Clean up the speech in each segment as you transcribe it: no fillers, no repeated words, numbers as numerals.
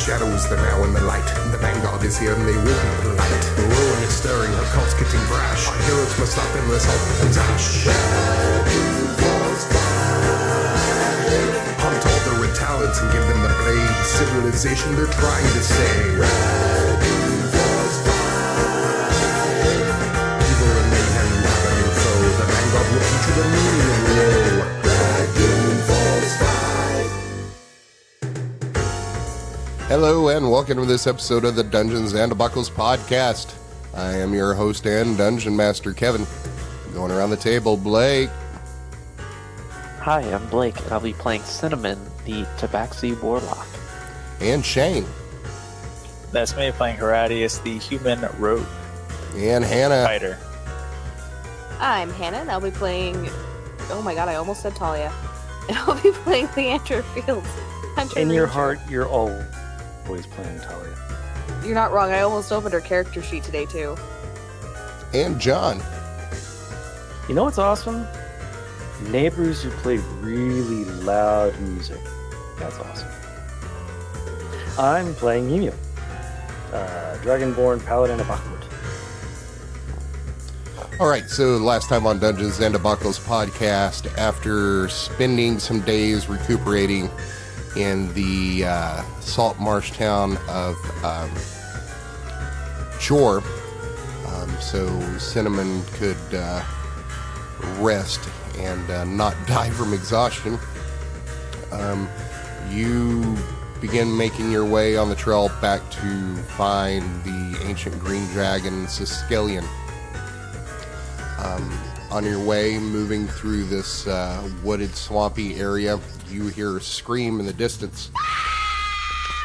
shadows, the now and the light. The vanguard is here and they will be polite. The ruin is stirring, her cult's getting brash. Our heroes must stop them, let's help them dash. Hunt all the red talents and give them the blade. Civilization they're trying to save. Evil and mayhem have a new foe. The vanguard will teach you the meaning of woe. Dragon Falls 5. Hello and welcome to this episode of the Dungeons and Debuckles podcast. I am your host and Dungeon Master, Kevin. Going around the table, Blake. Hi, I'm Blake, and I'll be playing Cinnamon, the Tabaxi Warlock. And Shane. That's me playing Horatius, the human rogue. And Hannah. Fighter. I'm Hannah, and I'll be playing... Oh my god, I almost said Talia. And I'll be playing Leandre Fields. In your heart, you're always playing Talia. You're not wrong, I almost opened her character sheet today, too. And John. You know what's awesome? Neighbors who play really loud music. That's awesome. I'm playing Mjömjö, Dragonborn Paladin of Bahamut. Alright, so last time on Dungeons and Debuckles podcast, after spending some days recuperating in the salt marsh town of Shore, so Cinnamon could rest and not die from exhaustion, you begin making your way on the trail back to find the ancient green dragon Siskelion. On your way, moving through this wooded, swampy area, you hear a scream in the distance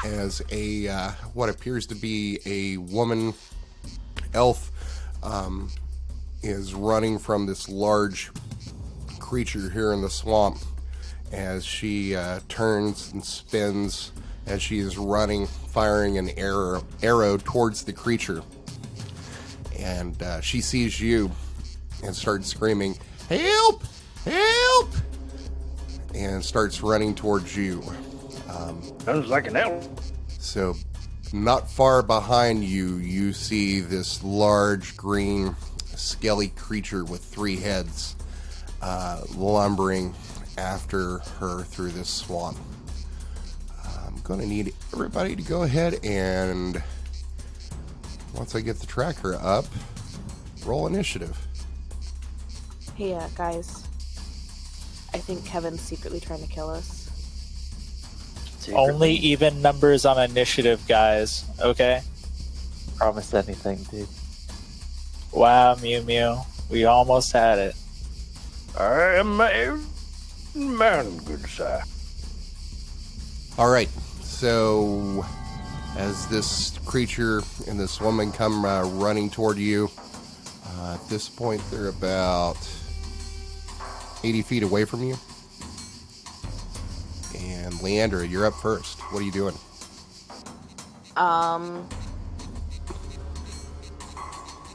as a what appears to be a woman elf is running from this large creature here in the swamp as she turns and spins as she is running, firing an arrow towards the creature. And she sees you and starts screaming, "Help! Help!" and starts running towards you. Sounds like an elf. So, not far behind you, you see this large green skelly creature with 3 heads lumbering after her through this swamp. I'm going to need everybody to go ahead and, once I get the tracker up, roll initiative. Hey, guys. I think Kevin's secretly trying to kill us. Only even numbers on initiative, guys. Okay? Promise anything, dude. Wow, Mjömjö. We almost had it. I am a man, good sir. Alright, so as this creature and this woman come running toward you, at this point they're about 80 feet away from you. And Leandre, you're up first. What are you doing? I'm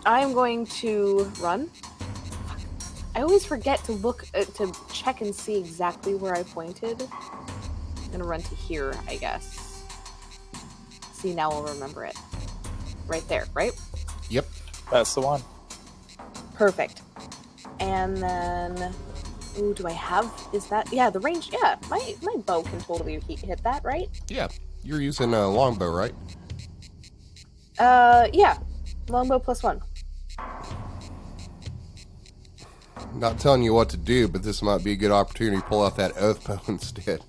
going to run. I always forget to look, to check and see exactly where I pointed. I'm gonna run to here, I guess. See, now I'll remember it. Right there, right? Yep. That's the one. Perfect. And then... Ooh, do I have... Is that... Yeah, the range... Yeah, my bow can totally hit that, right? Yeah. You're using a longbow, right? Yeah. Longbow +1. Not telling you what to do, but this might be a good opportunity to pull out that oath bow instead.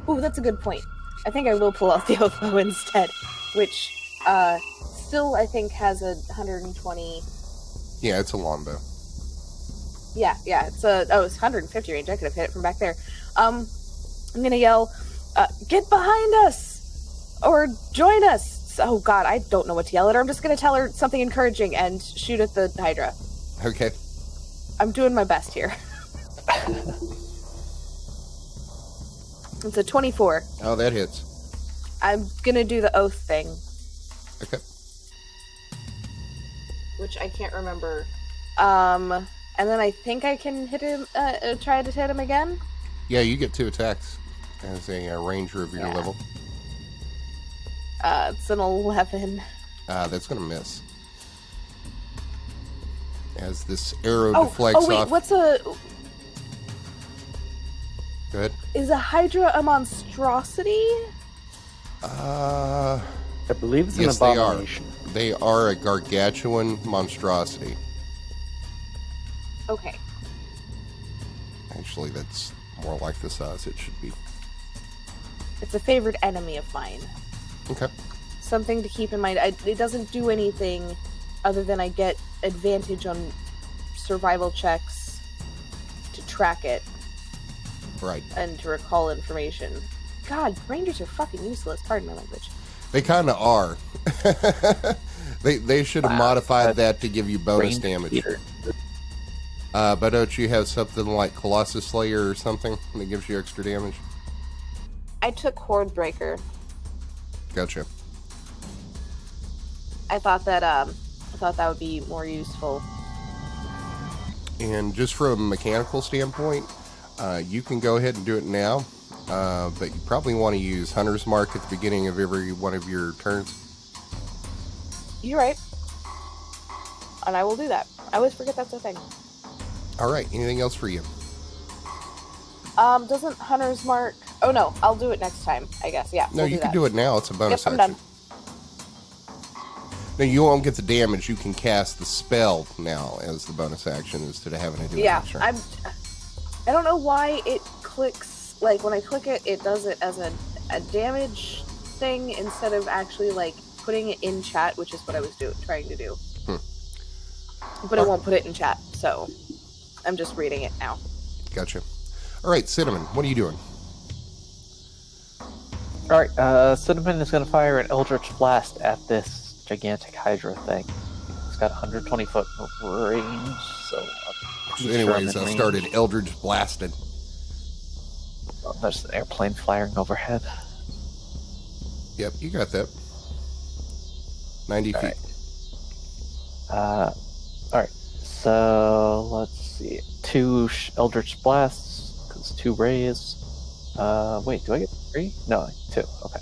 Ooh, that's a good point. I think I will pull out the oath bow instead, which, still, I think, has a 120... Yeah, it's a longbow. Yeah, it's it's 150 range. I could have hit it from back there. I'm gonna yell, get behind us! Or join us! Oh god, I don't know what to yell at her. I'm just gonna tell her something encouraging and shoot at the Hydra. Okay. I'm doing my best here. It's a 24. Oh, that hits. I'm gonna do the oath thing. Okay. Which I can't remember. And then I think I can hit him, try to hit him again? Yeah, you get 2 attacks as a ranger of your level. It's an 11. That's going to miss. As this arrow deflects oh wait, off. what's a... Go ahead. Is a Hydra a monstrosity? I believe it's Yes, an abomination. they are a gargantuan monstrosity. Okay. Actually, that's more like the size it should be. It's a favorite enemy of mine. Okay. Something to keep in mind. It doesn't do anything other than I get advantage on survival checks to track it Right. and to recall information. God, rangers are fucking useless. Pardon my language. They kind of are. They should have modified that to give you bonus Range damage. leader. But don't you have something like Colossus Slayer or something that gives you extra damage? I took Horde Breaker. Gotcha. I thought that would be more useful. And just from a mechanical standpoint, you can go ahead and do it now, but you probably want to use Hunter's Mark at the beginning of every one of your turns. You're right. And I will do that. I always forget that's a thing. All right, anything else for you? Doesn't Hunter's Mark... Oh no, I'll do it next time, I guess. Yeah, No, you can do it now. It's a bonus Yep, I'm action. done. No, you won't get the damage. You can cast the spell now as the bonus action instead of having to do it Yeah, next turn. I don't know why it clicks... Like, when I click it, it does it as a damage thing instead of actually, like, putting it in chat, which is what I was trying to do. But it won't put it in chat, so I'm just reading it now. Gotcha. All right, Cinnamon, what are you doing? Alright, Cinnamon is going to fire an Eldritch Blast at this gigantic Hydra thing. It's got 120 foot range, so... So anyways, I started Eldritch Blasted. Oh, there's an airplane flying overhead. Yep, you got that. 90 feet. Alright, so let's see. 2 Eldritch Blasts, because 2 rays. Wait, do I get 3? No, 2. Okay.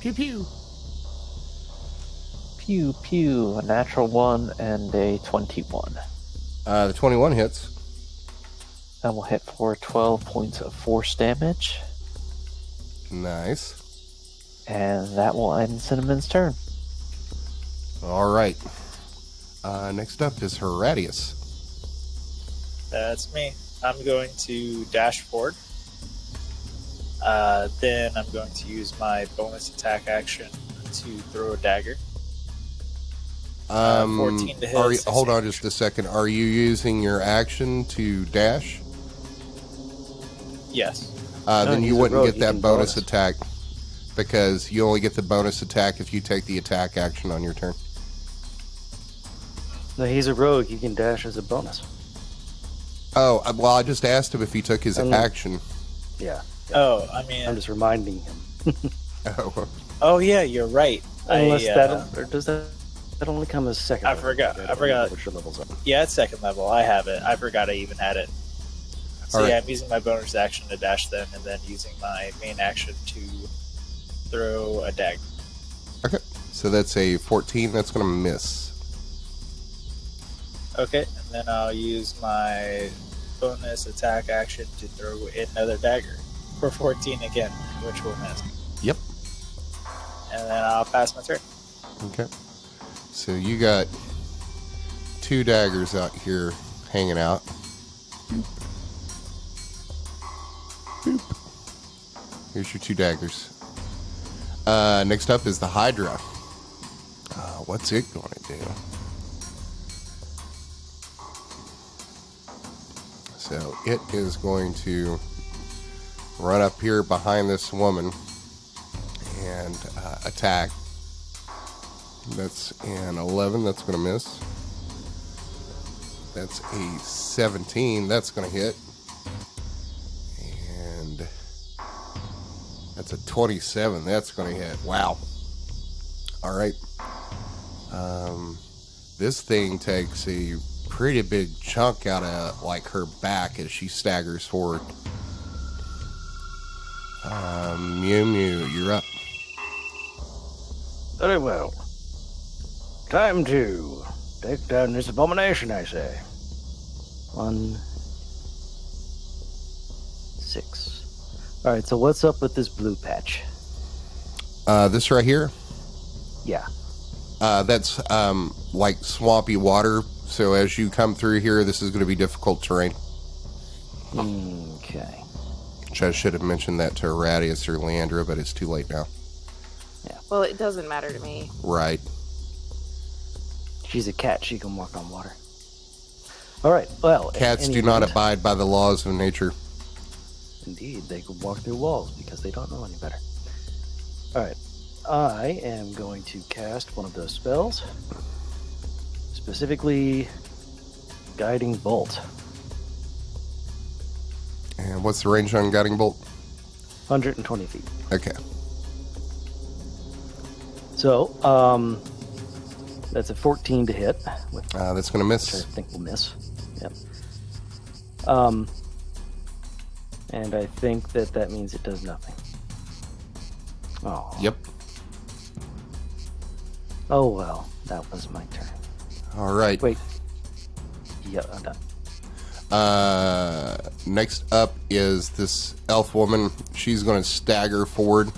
Pew pew. Pew pew. A natural 1 and a 21. The 21 hits. And we'll hit for 12 points of force damage. Nice. And that will end Cinnamon's turn. All right. Next up is Horatius. That's me. I'm going to dash forward. Then I'm going to use my bonus attack action to throw a dagger. 14 to hit. Hold on just a second. Are you using your action to dash? Yes. Then you he's a wouldn't rogue, get he that can bonus bonus. attack because you only get the bonus attack if you take the attack action on your turn. No, he's a rogue. He can dash as a bonus. Oh, well, I just asked him if he took his action. Yeah. Oh, I mean... I'm just reminding him. Oh, Oh, yeah, you're right. Unless or does that only come as second? I level? forgot- don't I forgot. know Which your levels are. Yeah, it's second level. I have it. I forgot I even had it. So All right. yeah, I'm using my bonus action to dash them, and then using my main action to throw a dagger. okay. So that's a 14. That's going to miss. Okay, and then I'll use my bonus attack action to throw another dagger for 14 again, which will miss. Yep. And then I'll pass my turn. Okay. So you got 2 daggers out here hanging out. Boop. Here's your 2 daggers. Next up is the Hydra. What's it going to do? So it is going to run up here behind this woman and attack. That's an 11. That's going to miss. That's a 17. That's going to hit. And that's a 27. That's going to hit. Wow. All right. This thing takes a pretty big chunk out of like her back as she staggers forward. Mjömjö, you're up. Very well. Time to take down this abomination, I say. 1, 6. Alright, so what's up with this blue patch? This right here, Yeah. that's like swampy water. So as you come through here, this is going to be difficult terrain. Okay. Which I should have mentioned that to Horatius or Leandra, but it's too late now. Well, it doesn't matter to me. Right. She's a cat. She can walk on water. Alright, well... Cats in do any not event- abide by the laws of nature. Indeed, they can walk through walls because they don't know any better. Alright, I am going to cast one of those spells. Specifically, Guiding Bolt. And what's the range on Guiding Bolt? 120 feet. Okay. So, that's a 14 to hit, which That's going to I miss. think will miss. Yep. And I think that means it does nothing. Oh. Yep. Oh well, that was my turn. All right. Wait. Yeah, I'm done. Next up is this elf woman. She's going to stagger forward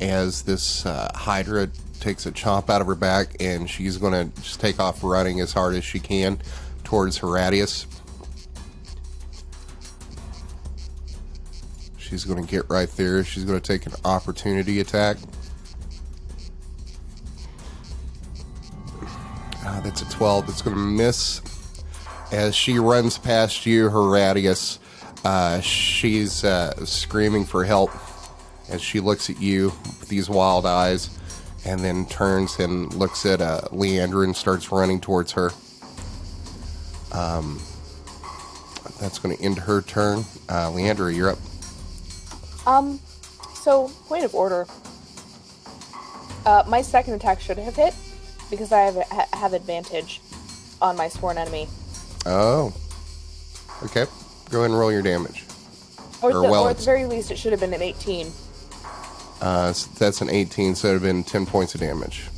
as this Hydra takes a chomp out of her back, and she's going to just take off running as hard as she can towards Horatius. She's going to get right there. She's going to take an opportunity attack. That's a 12. That's going to miss. As she runs past you, Horatius, she's screaming for help as she looks at you with these wild eyes, and then turns and looks at Leandre and starts running towards her. That's going to end her turn. Leandre, you're up. So, point of order. My second attack should have hit, because I have advantage on my sworn enemy. Oh. Okay. Go ahead and roll your damage. Or Or at the very least, it should have been an 18. That's an 18, so it would have been 10 points of damage.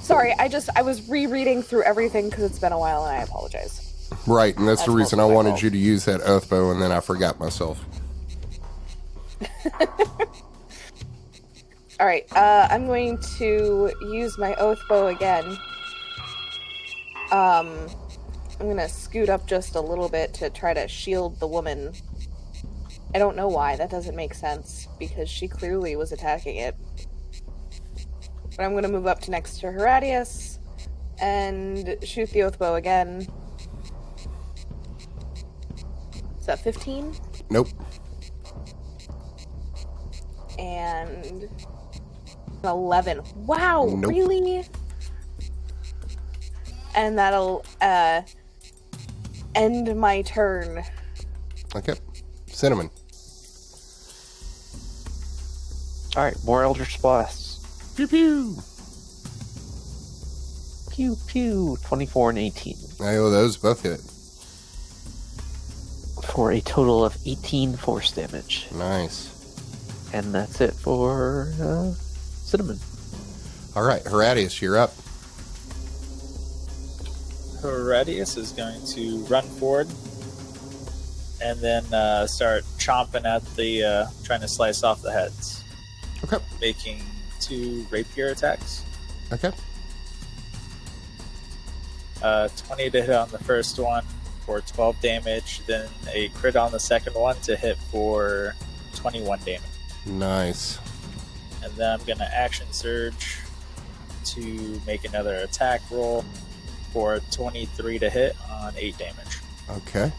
Sorry, I was rereading through everything because it's been a while, and I apologize. Right, and that's the That's reason I mostly my wanted fault. you to use that oath bow, and then I forgot myself. Alright, I'm going to use my oath bow again. I'm gonna scoot up just a little bit to try to shield the woman. I don't know why, that doesn't make sense, because she clearly was attacking it. But I'm gonna move up to next to Horatius and shoot the oath bow again. Is that 15? Nope. And 11. Wow, Nope. really? And that'll end my turn. Okay. Cinnamon. Alright, more Eldritch Blasts. Pew pew. Pew pew. 24 and 18. I owe those both hit. For a total of 18 force damage. Nice. And that's it for Cinnamon. All right, Horatius, you're up. Horatius is going to run forward and then start chomping at the, trying to slice off the heads. Okay. Making 2 rapier attacks. Okay. 20 to hit on the first one for 12 damage, then a crit on the second one to hit for 21 damage. Nice. And then I'm going to action surge to make another attack roll for 23 to hit on 8 damage. Okay.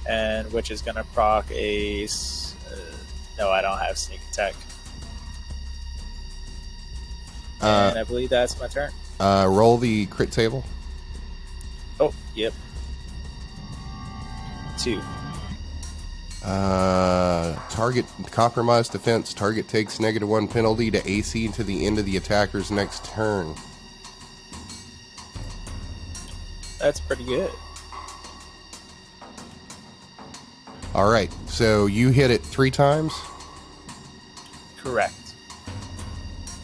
And which is going to proc a... no, I don't have sneak attack. And I believe that's my turn. Roll the crit table. Oh, yep. 2. Target compromised defense. Target takes -1 penalty to AC until the end of the attacker's next turn. That's pretty good. All right, so you hit it 3 times. Correct.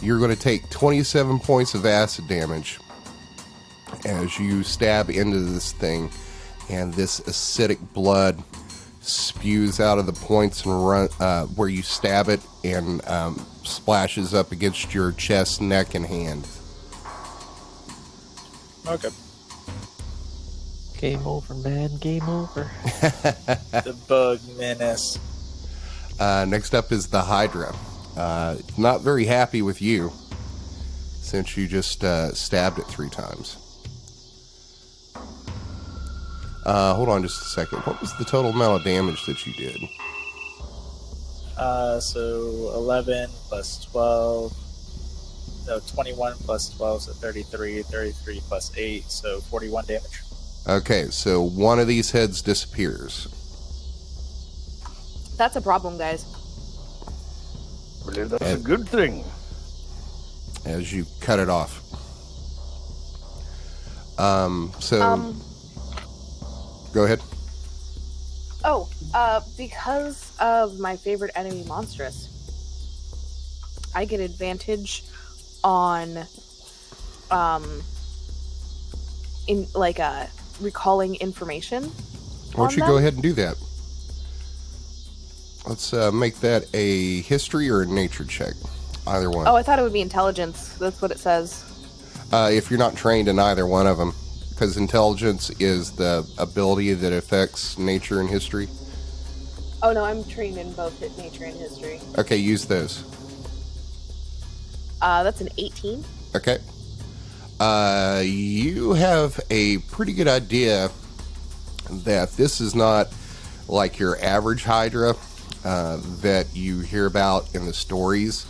You're going to take 27 points of acid damage as you stab into this thing, and this acidic blood spews out of the points and where you stab it, and splashes up against your chest, neck, and hand. Okay. Game over, man. Game over. The bug menace. Next up is the Hydra. Not very happy with you, since you just stabbed it 3 times. Hold on just a second. What was the total amount of damage that you did? So 11 plus 12. No, 21 plus 12, so 33. 33 plus 8, so 41 damage. Okay, so one of these heads disappears. That's a problem, guys. I believe that's a good thing. As you cut it off. Go ahead. Oh, because of my favorite enemy, Monstrous, I get advantage on, recalling information. Why don't you go ahead and do that? Let's make that a history or a nature check. Either one. Oh, I thought it would be intelligence. That's what it says. If you're not trained in either one of them. Because intelligence is the ability that affects nature and history. Oh, no, I'm trained in both nature and history. Okay, use those. That's an 18. Okay. You have a pretty good idea that this is not like your average Hydra that you hear about in the stories.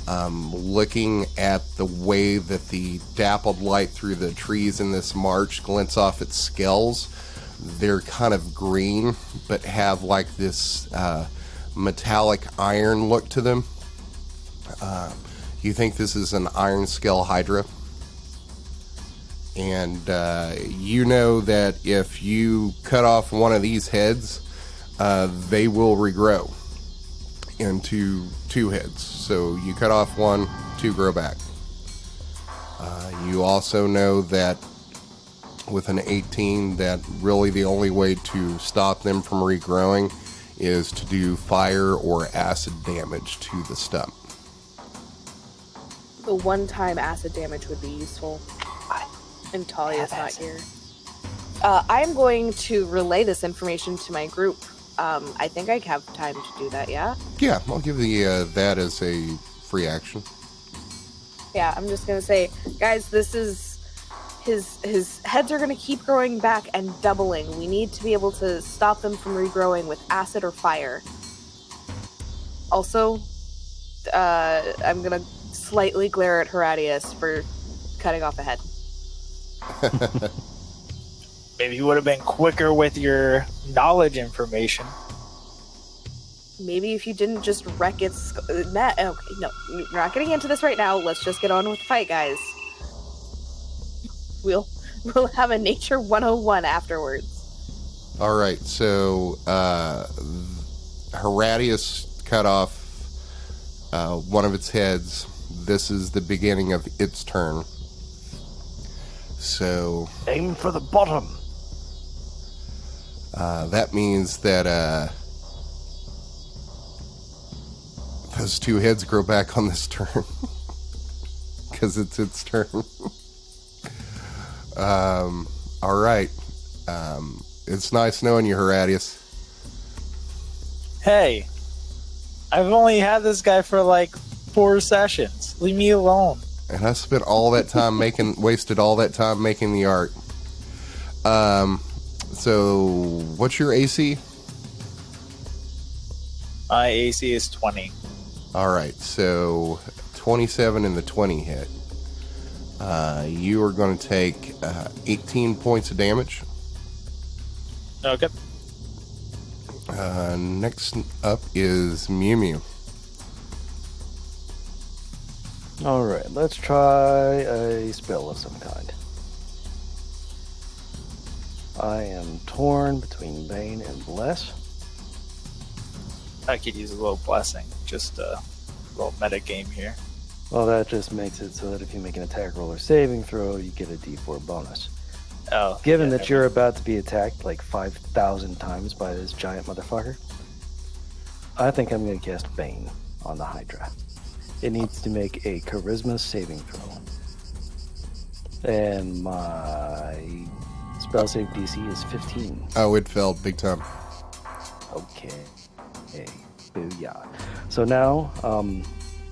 Looking at the way that the dappled light through the trees in this march glints off its scales, they're kind of green, but have like this metallic iron look to them. You think this is an iron scale Hydra? And you know that if you cut off one of these heads, they will regrow into 2 heads. So you cut off 1, 2 grow back. You also know that with an 18, that really the only way to stop them from regrowing is to do fire or acid damage to the stump. The one-time acid damage would be useful. And Talia's not here. I'm going to relay this information to my group. I think I have time to do that, yeah? Yeah, I'll give that as a free action. Yeah, I'm just gonna say, guys, this is... His heads are gonna keep growing back and doubling. We need to be able to stop them from regrowing with acid or fire. Also, I'm gonna slightly glare at Horatius for cutting off a head. Maybe you would have been quicker with your knowledge information. Maybe if you didn't just wreck its... Okay, no, we're not getting into this right now. Let's just get on with the fight, guys. We'll have a Nature 101 afterwards. Alright, so Horatius cut off one of its heads. This is the beginning of its turn. So... Aim for the bottom. That means that those 2 heads grow back on this turn. Because it's its turn. Alright. It's nice knowing you, Horatius. Hey, I've only had this guy for like 4 sessions. Leave me alone. And I spent all that time wasted all that time making the art. So, what's your AC? My AC is 20. Alright, so 27 in the 20 hit. You are going to take 18 points of damage. Okay. Next up is Mjömjö. Alright, let's try a spell of some kind. I am torn between Bane and Bless. I could use a little blessing. Just a little meta game here. Well, that just makes it so that if you make an attack roll or saving throw, you get a d4 bonus. Oh, Given yeah, that you're about to be attacked like 5,000 times by this giant motherfucker, I think I'm going to cast Bane on the Hydra. It needs to make a Charisma saving throw. And my spell save DC is 15. Oh, it failed big time. Okay. Booyah. So now,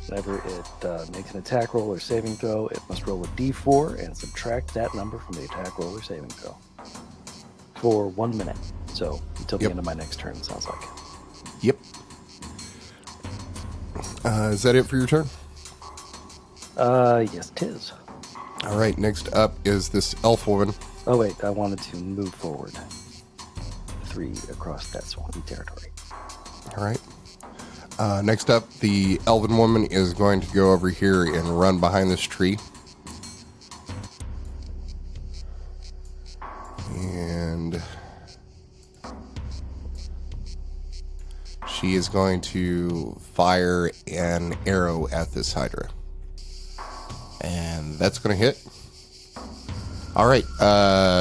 whenever it makes an attack roll or saving throw, it must roll a d4 and subtract that number from the attack roll or saving throw for 1 minute. So until the Yep. end of my next turn, sounds like. Yep. Is that it for your turn? Yes, it is. All right, next up is this elf woman. Oh, wait, I wanted to move forward 3 across that swampy territory. All right. Next up, the elven woman is going to go over here and run behind this tree. And she is going to fire an arrow at this Hydra. And that's going to hit. All right.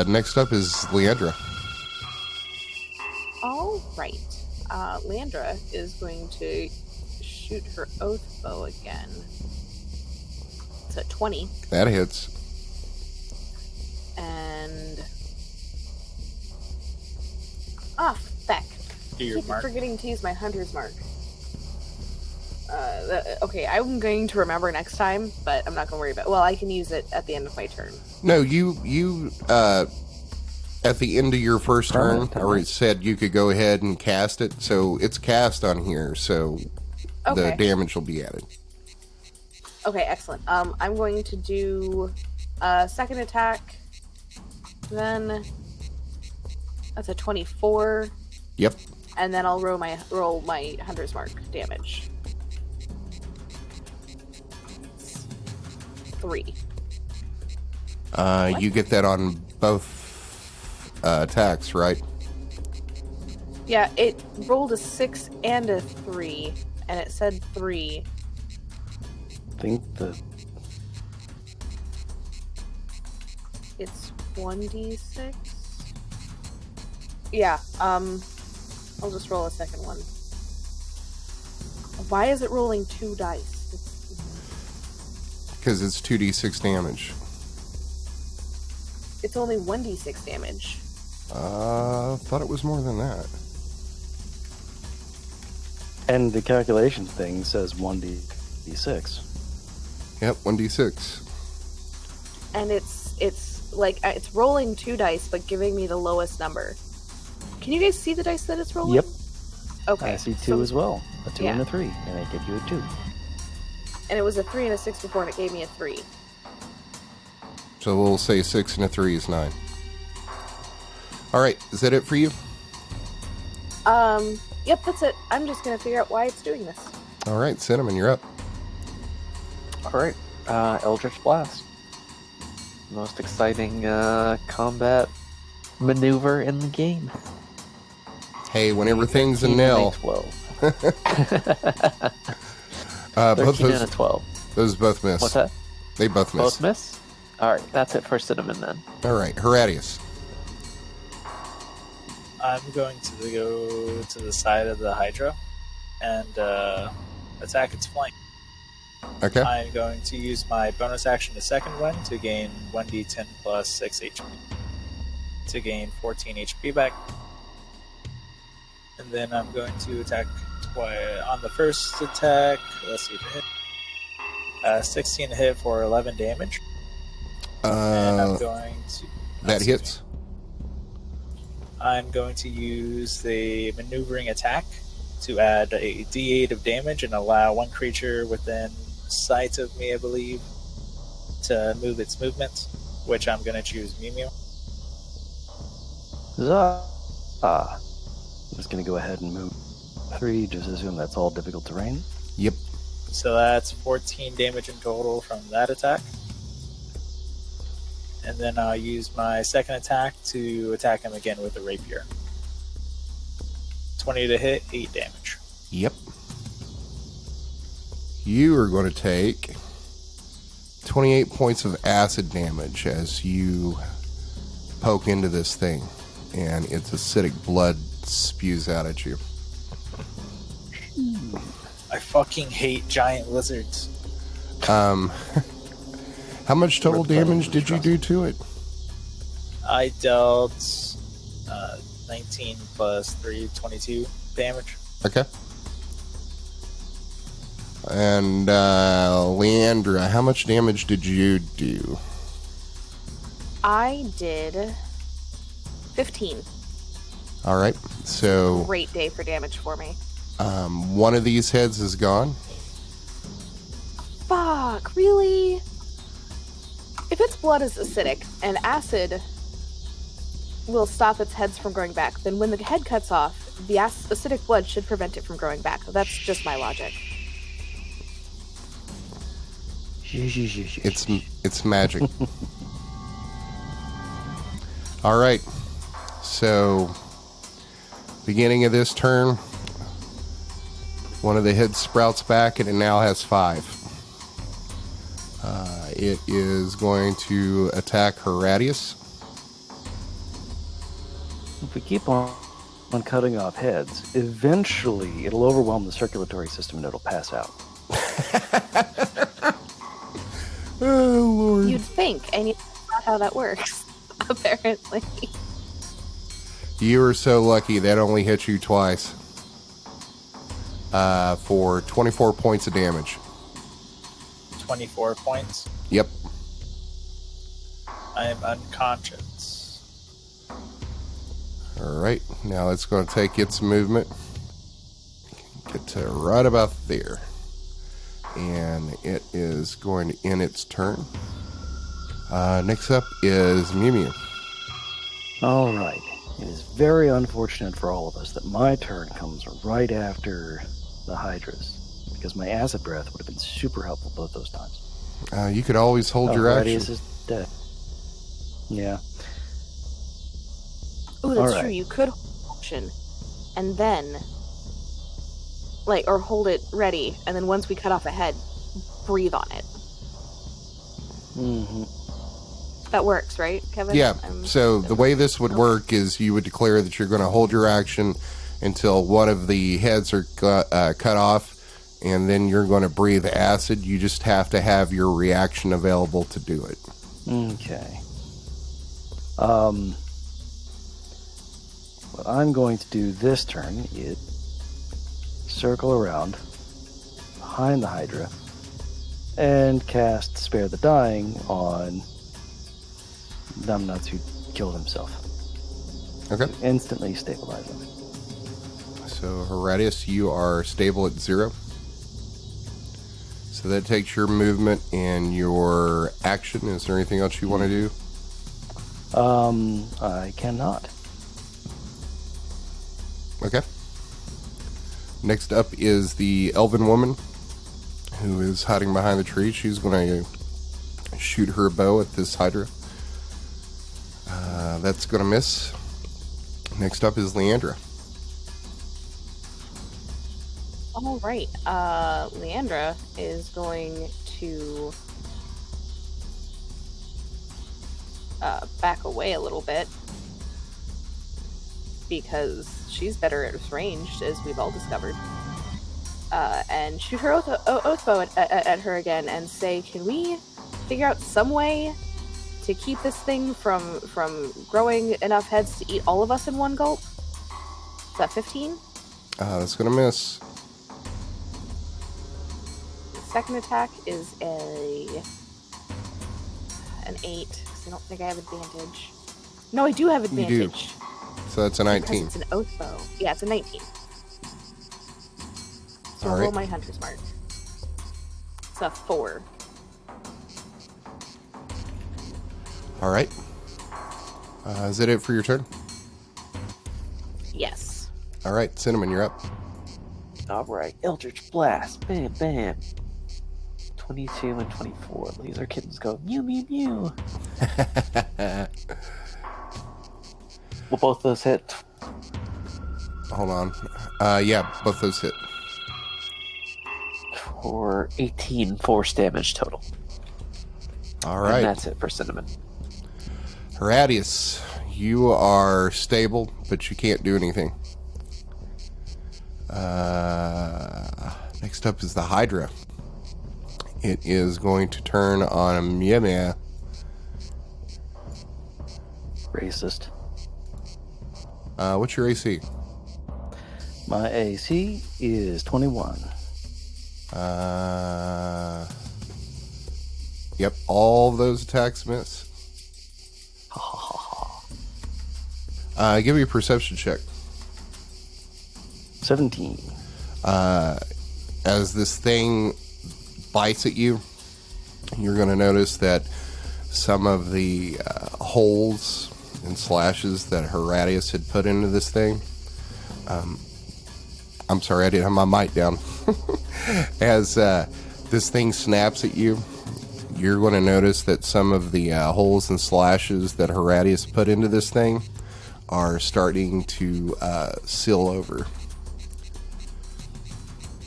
Next up is Leandra. All right. Leandra is going to shoot her oath bow again. It's a 20. That hits. And... Ah, feck. Do your Keep mark. forgetting to use my hunter's mark. Okay, I'm going to remember next time, but I'm not going to worry about it. Well, I can use it at the end of my turn. No, you at the end of your first turn, or it said you could go ahead and cast it, so it's cast on here, so the Okay. damage will be added. Okay, excellent. I'm going to do a second attack. Then that's a 24, Yep. and then I'll roll my hunter's mark damage. 3. You get that on both attacks, right? Yeah, it rolled a 6 and a 3, and it said 3. I think the It's 1d6. Yeah, I'll just roll a second one. Why is it rolling 2 dice? Because it's 2d6 damage. It's only 1d6 damage. Thought it was more than that. and the calculation thing says 1d6. Yep, 1d6. And it's like it's rolling 2 dice but giving me the lowest number. Can you guys see the dice that it's rolling? Yep. Okay. I see 2 so- as well. A 2 and yeah. a 3, and I give you a 2. And it was a 3 and a 6 before, and it gave me a 3. So we'll say 6 and a 3 is 9. Alright, is that it for you? Yep, that's it. I'm just gonna figure out why it's doing this. Alright, Cinnamon, you're up. Alright, Eldritch Blast. Most exciting combat maneuver in the game. Hey, when everything's a 13 and nil. 12. Both 13 and a 12. those both miss. What's that? They both miss. Both miss? Alright, that's it for Cinnamon then. Alright, Horatius. I'm going to go to the side of the Hydra and attack its flank. Okay. I'm going to use my bonus action to second wind to gain 1d10 plus 6 HP. To gain 14 HP back. And then I'm going to attack twice. On the first attack, let's see if it hit. 16 hit for 11 damage. And I'm going to... That hits. I'm going to use the maneuvering attack to add a d8 of damage and allow one creature within sight of me, I believe, to move its movement, which I'm going to choose Mjömjö. I'm just going to go ahead and move 3, just assume that's all difficult terrain. Yep. So that's 14 damage in total from that attack. And then I'll use my second attack to attack him again with a rapier. 20 to hit, 8 damage. Yep. You are going to take 28 points of acid damage as you poke into this thing, and its acidic blood spews out at you. I fucking hate giant lizards. How much total damage did you do to it? I dealt 19 plus 3, 22 damage. Okay. And Leandra, how much damage did you do? I did 15. All right. So Great day for damage for me. one of these heads is gone. Fuck, really? If its blood is acidic and acid will stop its heads from growing back, then when the head cuts off, the acidic blood should prevent it from growing back. That's just my logic. It's magic. All right. So, beginning of this turn, one of the heads sprouts back, and it now has 5. It is going to attack Horatius. If we keep on cutting off heads, eventually it'll overwhelm the circulatory system and it'll pass out. Oh, Lord. You'd think, and that's not how that works, apparently. You are so lucky that only hit you twice. For 24 points of damage. 24 points. Yep. I am unconscious. Alright, now it's going to take its movement. Get to right about there. And it is going to end its turn. Next up is Mjömjö. All right. It is very unfortunate for all of us that my turn comes right after the Hydra's, because my acid breath would have been super helpful both those times. You could always hold your action. Horatius is dead. Yeah. Oh, that's All right. true. You could hold action, and then, or hold it ready, and then once we cut off a head, breathe on it. Mm-hmm. That works, right, Kevin? Yeah, so the way this would work is you would declare that you're going to hold your action until one of the heads are cut off, and then you're going to breathe acid. You just have to have your reaction available to do it. Okay. What I'm going to do this turn is circle around behind the Hydra and cast Spare the Dying on Numbnuts, who killed himself. Okay. Instantly stabilize him. So, Horatius, you are stable at 0. So that takes your movement and your action. Is there anything else you want to do? I cannot. Okay. Next up is the elven woman who is hiding behind the tree. She's going to shoot her bow at this Hydra. That's going to miss. Next up is Leandra. All right. Leandra is going to back away a little bit because she's better at ranged, as we've all discovered. And shoot her oath bow at her again and say, "Can we figure out some way to keep this thing from growing enough heads to eat all of us in one gulp?" Is that 15? That's going to miss. The second attack is an 8, because I don't think I have advantage. No, I do have You do. advantage. So that's a Because 19. it's an oath bow. Yeah, it's a 19. So All I'll roll right. my hunter's mark. It's a 4. All right. Is that it for your turn? Yes. All right, Cinnamon, you're up. Alright, Eldritch Blast. Bam, bam. 22 and 24. Laser kittens go mew, mew, mew. Will both those hit? Hold on. Yeah, both those hit. For 18 force damage total. All And right. that's it for Cinnamon. Horatius, you are stable, but you can't do anything. Next up is the Hydra. It is going to turn on a Mjömjö. Racist. What's your AC? My AC is 21. Yep, all those attacks miss. Ha ha ha ha. Give me a perception check. 17. As this thing bites at you, you're going to notice that some of the holes and slashes that Horatius had put into this thing. I'm sorry, I didn't have my mic down. As this thing snaps at you, you're going to notice that some of the holes and slashes that Horatius put into this thing are starting to seal over.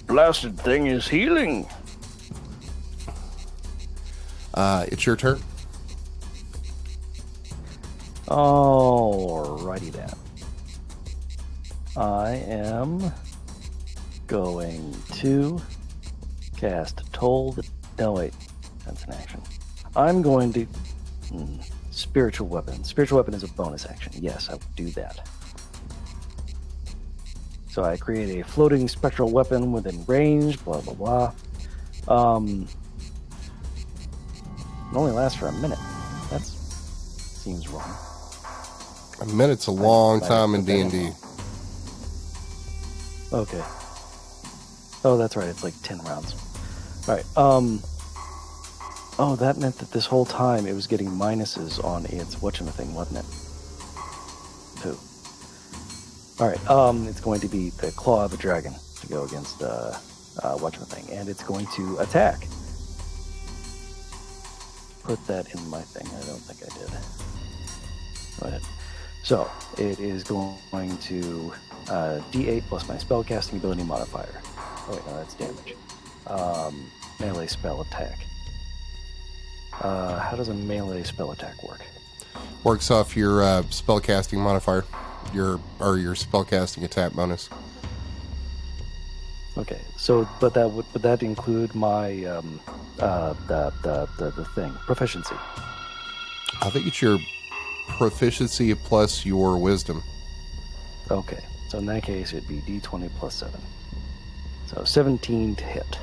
Blasted thing is healing. It's your turn. Alrighty then. I am going to cast Toll. No, wait. That's an action. I'm going to... Spiritual Weapon. Spiritual Weapon is a bonus action. Yes, I would do that. So I create a floating spectral weapon within range, blah, blah, blah. It only lasts for a minute. That seems wrong. A minute's a long time in put that in D&D. Okay. Oh, that's right. It's like 10 rounds. All right. Oh, that meant that this whole time it was getting minuses on its whatchamacthing, wasn't it? Pooh. All right. It's going to be the Claw of a Dragon to go against whatchamacthing, and it's going to attack. Put that in my thing. I don't think I did. Go ahead. So it is going to D8 plus my spellcasting ability modifier. Oh wait, no, that's damage. Melee spell attack. How does a melee spell attack work? Works off your spellcasting modifier, your spellcasting attack bonus. Okay, so but that include my the thing proficiency? I think it's your proficiency plus your wisdom. Okay, so in that case it'd be D20 plus 7. So 17 to hit.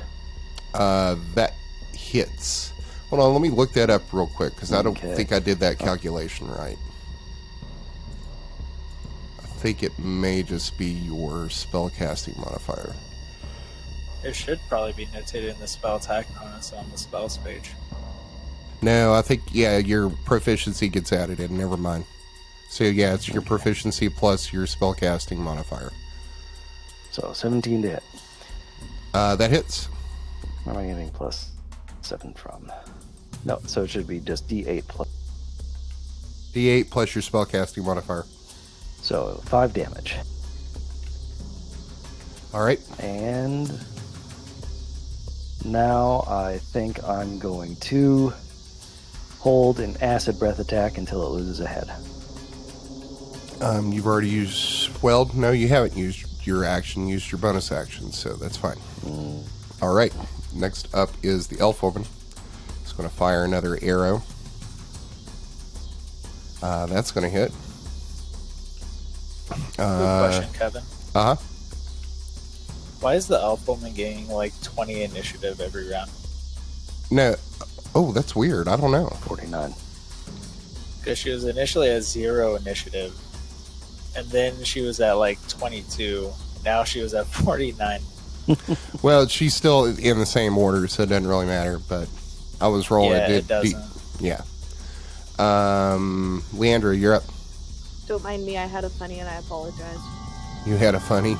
That hits. Hold on, let me look that up real quick because I don't Okay. think I did that calculation right. I think it may just be your spellcasting modifier. It should probably be notated in the spell attack bonus on the spells page. No, I think, yeah, your proficiency gets added in. Never mind. So, yeah, it's your proficiency plus your spellcasting modifier. So 17 to hit. That hits. Where am I getting plus 7 from? No, so it should be just D8 plus. D8 plus your spellcasting modifier. So 5 damage. All right. And now I think I'm going to hold an acid breath attack until it loses a head. You've already used... Well, no, you haven't used your action. Used your bonus action, so that's fine. All right. Next up is the elf woman. It's going to fire another arrow. That's going to hit. Good question, Kevin. Uh-huh. Why is the elf woman getting like 20 initiative every round? No. Oh, that's weird. I don't know. 49. Because she was initially at 0 initiative, and then she was at like 22. Now she was at 49. Well, she's still in the same order, so it doesn't really matter. But I was rolling Yeah, a it doesn't. yeah. Leandra, you're up. Don't mind me, I had a funny and I apologize. You had a funny.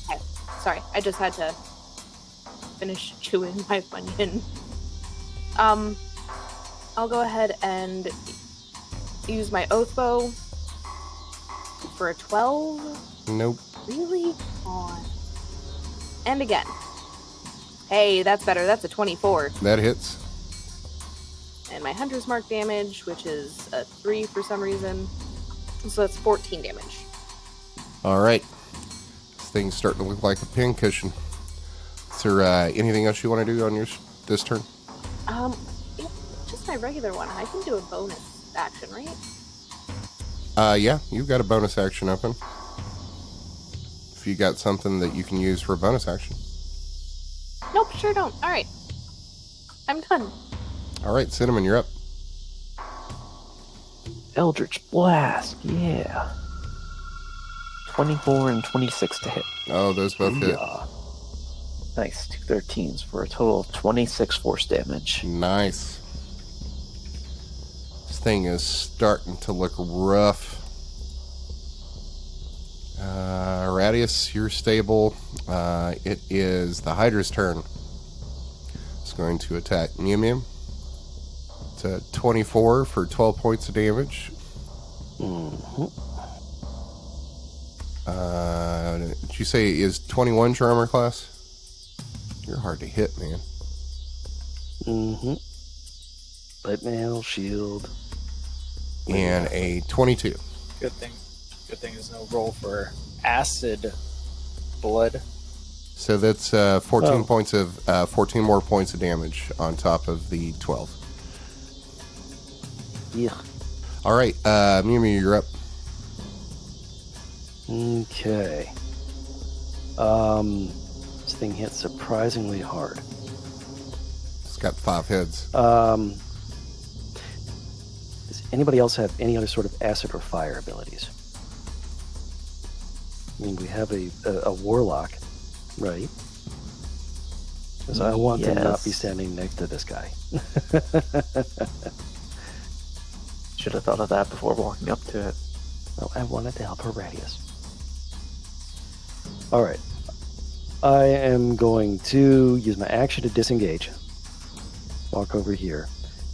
Okay. Sorry, I just had to finish chewing my Funyun. I'll go ahead and use my oath bow for a 12. Nope. Really? On. And again. Hey, that's better. That's a 24. That hits. and my Hunter's Mark damage, which is a 3 for some reason. So that's 14 damage. All right. This thing's starting to look like a pincushion. Is there anything else you want to do on this turn? Yeah, just my regular one. I can do a bonus action, right? Yeah, you've got a bonus action open. If you got something that you can use for a bonus action. Nope, sure don't. All right. I'm done. All right, Cinnamon, you're up. Eldritch Blast, yeah. 24 and 26 to hit. Oh, those both hit. Yeah. Nice, 2 13s for a total of 26 force damage. Nice. This thing is starting to look rough. Horatius, you're stable. It is the Hydra's turn. It's going to attack Mjömjö. It's a 24 for 12 points of damage. Did you say is 21 your armor class? You're hard to hit, man. Light mail, shield. And a 22. Good thing there's no roll for acid blood. So that's 14 points of 14 more points of damage on top of the 12. Yeah. All right, Mjömjö, you're up. Okay. This thing hit surprisingly hard. It's got 5 heads. Does anybody else have any other sort of acid or fire abilities? I mean, we have a warlock, right? Because I want to not be standing next to this guy. Should have thought of that before walking up to it. Well, I wanted to help Horatius. Alright. I am going to use my action to disengage. Walk over here.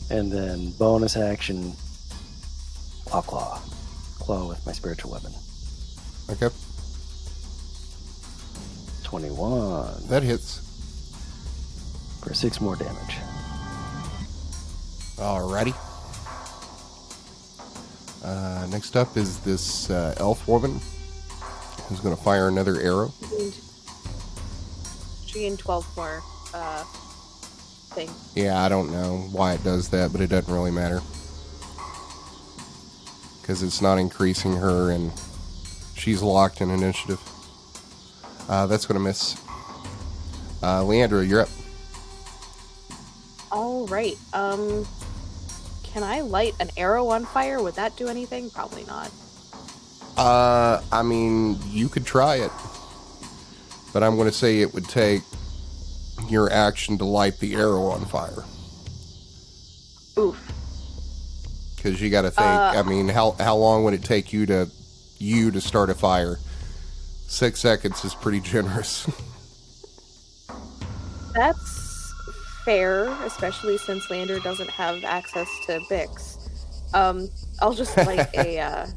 And then bonus action, claw. Claw with my spiritual weapon. Okay. 21. That hits. For 6 more damage. Alrighty. Next up is this elf woman who's going to fire another arrow. She gained 12 more thing. Yeah, I don't know why it does that, but it doesn't really matter. Because it's not increasing her, and she's locked in initiative. That's going to miss. Leandra, you're up. All right. Can I light an arrow on fire? Would that do anything? Probably not. I mean, you could try it. But I'm going to say it would take your action to light the arrow on fire. Oof. Because you got to think, I mean, how long would it take you to start a fire? 6 seconds is pretty generous. That's fair, especially since Leandre doesn't have access to Bix. I'll just light a.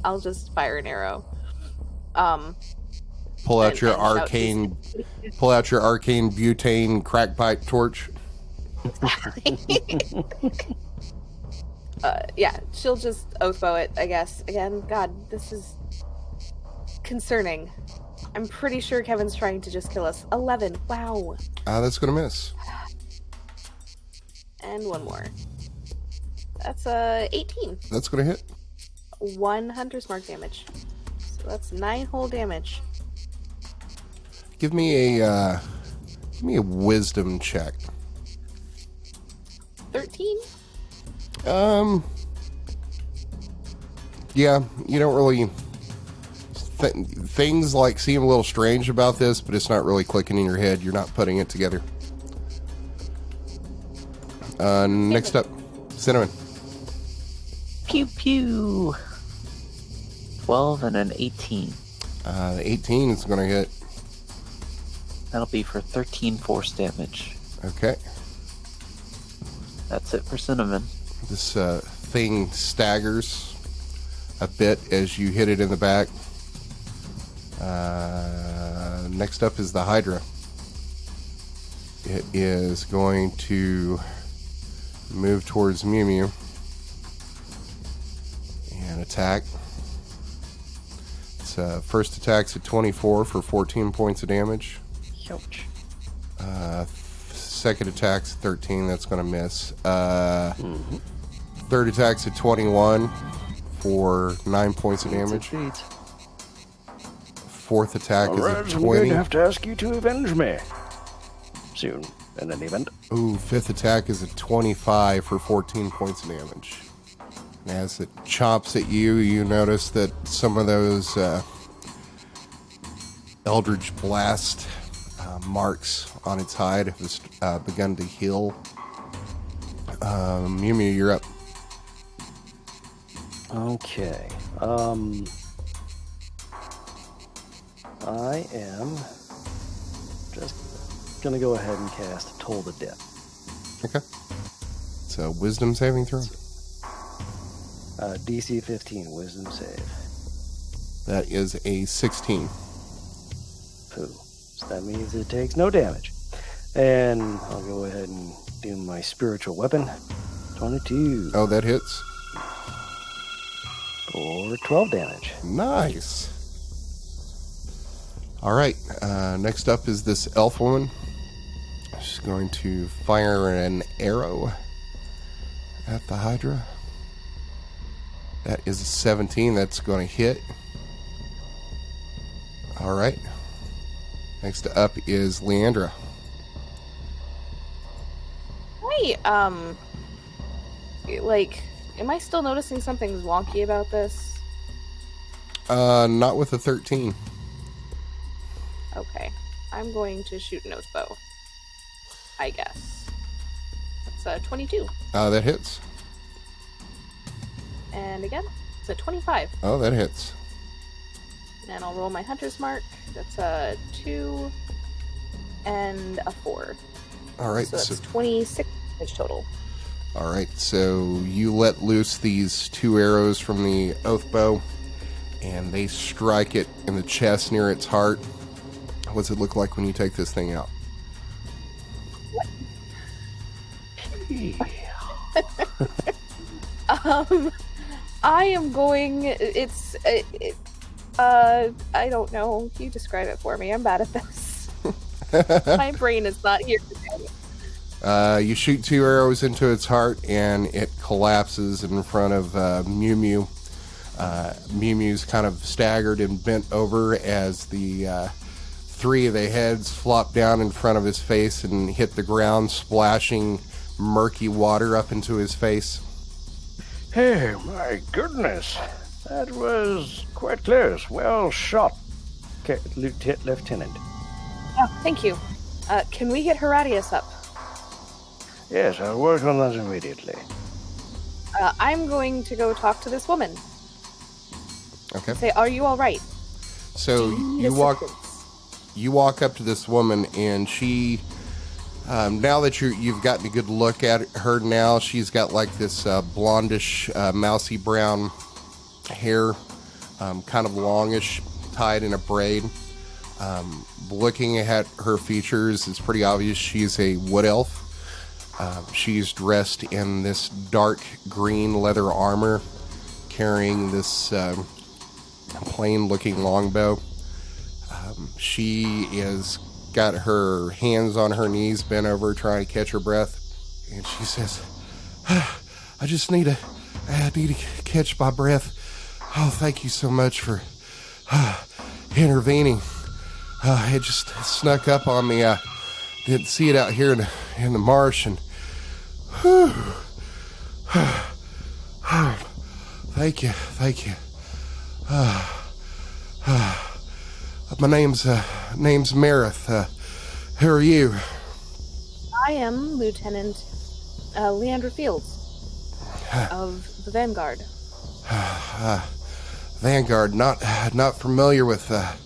I'll just fire an arrow. Pull out your arcane butane crack pipe torch. Yeah, she'll just oathbow it, I guess. Again, God, this is concerning. I'm pretty sure Kevin's trying to just kill us. 11. Wow. That's going to miss. And one more. That's 18. That's going to hit. 1 Hunter's Mark damage. So that's 9 whole damage. Give me a wisdom check. 13? Yeah, you don't really... things like seem a little strange about this, but it's not really clicking in your head. You're not putting it together. Next up, Cinnamon. Pew pew. 12 and an 18. The 18 is going to hit. That'll be for 13 force damage. Okay. That's it for Cinnamon. This thing staggers a bit as you hit it in the back. Next up is the Hydra. It is going to move towards Mjömjö and attack. Its first attack's at 24 for 14 points of damage. Ouch. Second attack's 13, that's going to miss. Third attack's at 21 for 9 points of damage. Fourth attack is at 20. I'm going to have to ask you to avenge me soon in an event. Ooh, fifth attack is at 25 for 14 points of damage. And as it chops at you, you notice that some of those Eldritch Blast marks on its hide have begun to heal. Mjömjö, you're up. Okay. I am just going to go ahead and cast Toll the Dead. Okay. It's a wisdom saving throw. DC 15, wisdom save. That is a 16. Pooh. So that means it takes no damage. And I'll go ahead and do my spiritual weapon. 22. Oh, that hits. For 12 damage. Nice. All right. Next up is this elf woman. She's going to fire an arrow at the Hydra. That is a 17. That's going to hit. All right. Next up is Leandra. Hey, am I still noticing something's wonky about this? Not with a 13. Okay. I'm going to shoot an oath bow. I guess. That's a 22. That hits. And again, it's a 25. Oh, that hits. And I'll roll my hunter's mark. That's a 2 and a 4. All right. So that's 26 damage total. All right. So you let loose these 2 arrows from the oath bow, and they strike it in the chest near its heart. What's it look like when you take this thing out? I am going. I don't know. You describe it for me. I'm bad at this. My brain is not here today. You shoot 2 arrows into its heart, and it collapses in front of Mjömjö. Mjömjö's kind of staggered and bent over as the 3 of the heads flop down in front of his face and hit the ground, splashing murky water up into his face. Hey, my goodness. That was quite close. Well shot, Lieutenant. Oh, thank you. Can we get Horatius up? Yes, I'll work on that immediately. I'm going to go talk to this woman. Okay. Say, are you all right? So you walk up to this woman, and she, now that you've gotten a good look at her now, she's got like this blondish, mousy brown hair, kind of longish, tied in a braid. Looking at her features, it's pretty obvious she's a wood elf. She's dressed in this dark green leather armor, carrying this plain looking longbow. She is got her hands on her knees, bent over, trying to catch her breath, and she says, I need to catch my breath. Oh, thank you so much for intervening. It just snuck up on me. I didn't see it out here in the marsh, and thank you. My name's Marith. Who are you? I am Lieutenant Leandre Fields of the Vanguard. Vanguard, not familiar with that.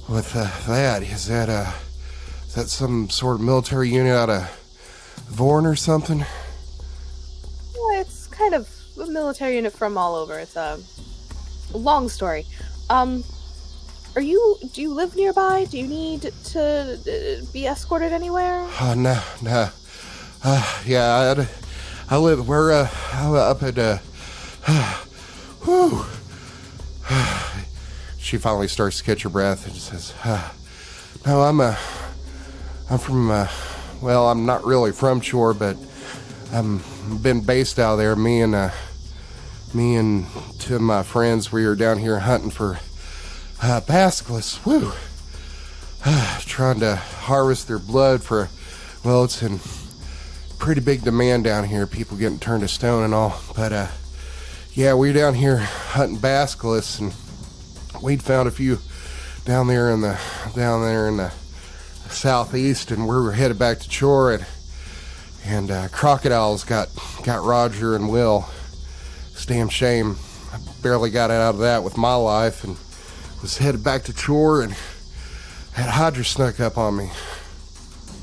Is that some sort of military unit out of Vorn or something? Well, it's kind of a military unit from all over. It's a long story. Do you live nearby? Do you need to be escorted anywhere? No. Yeah, I live, we're, up at, whew. She finally starts to catch her breath and says, no, I'm from, well, I'm not really from Shore, but I've been based out there. Me and two of my friends, we were down here hunting for basilisks. Woo! Trying to harvest their blood for, well, it's in pretty big demand down here. People getting turned to stone and all. But yeah, we're down here hunting basilisks, and we'd found a few down there in the southeast, and we were headed back to Shore, and crocodiles got Roger and Will. It's a damn shame. I barely got out of that with my life, and was headed back to Shore, and had Hydra snuck up on me.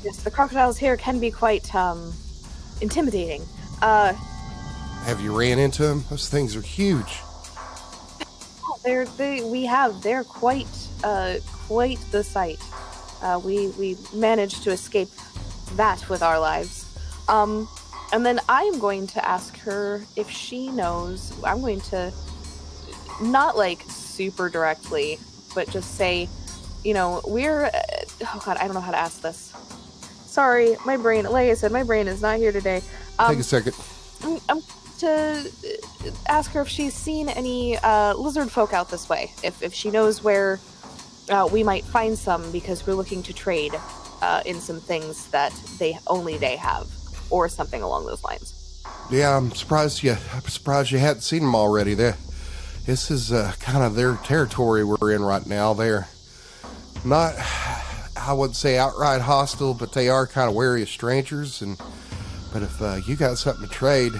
Yes, the crocodiles here can be quite intimidating. Have you ran into them? Those things are huge. They're quite the sight. We managed to escape that with our lives. And then I am going to ask her if she knows. I'm going to not like super directly, but just say, we're. Oh God, I don't know how to ask this. Sorry, my brain. Like I said, my brain is not here today. Take a second. I'm to ask her if she's seen any lizard folk out this way. If she knows where we might find some, because we're looking to trade in some things that they have, or something along those lines. Yeah, I'm surprised you hadn't seen them already. This is kind of their territory we're in right now. They're not, I wouldn't say outright hostile, but they are kind of wary of strangers. But if you got something to trade,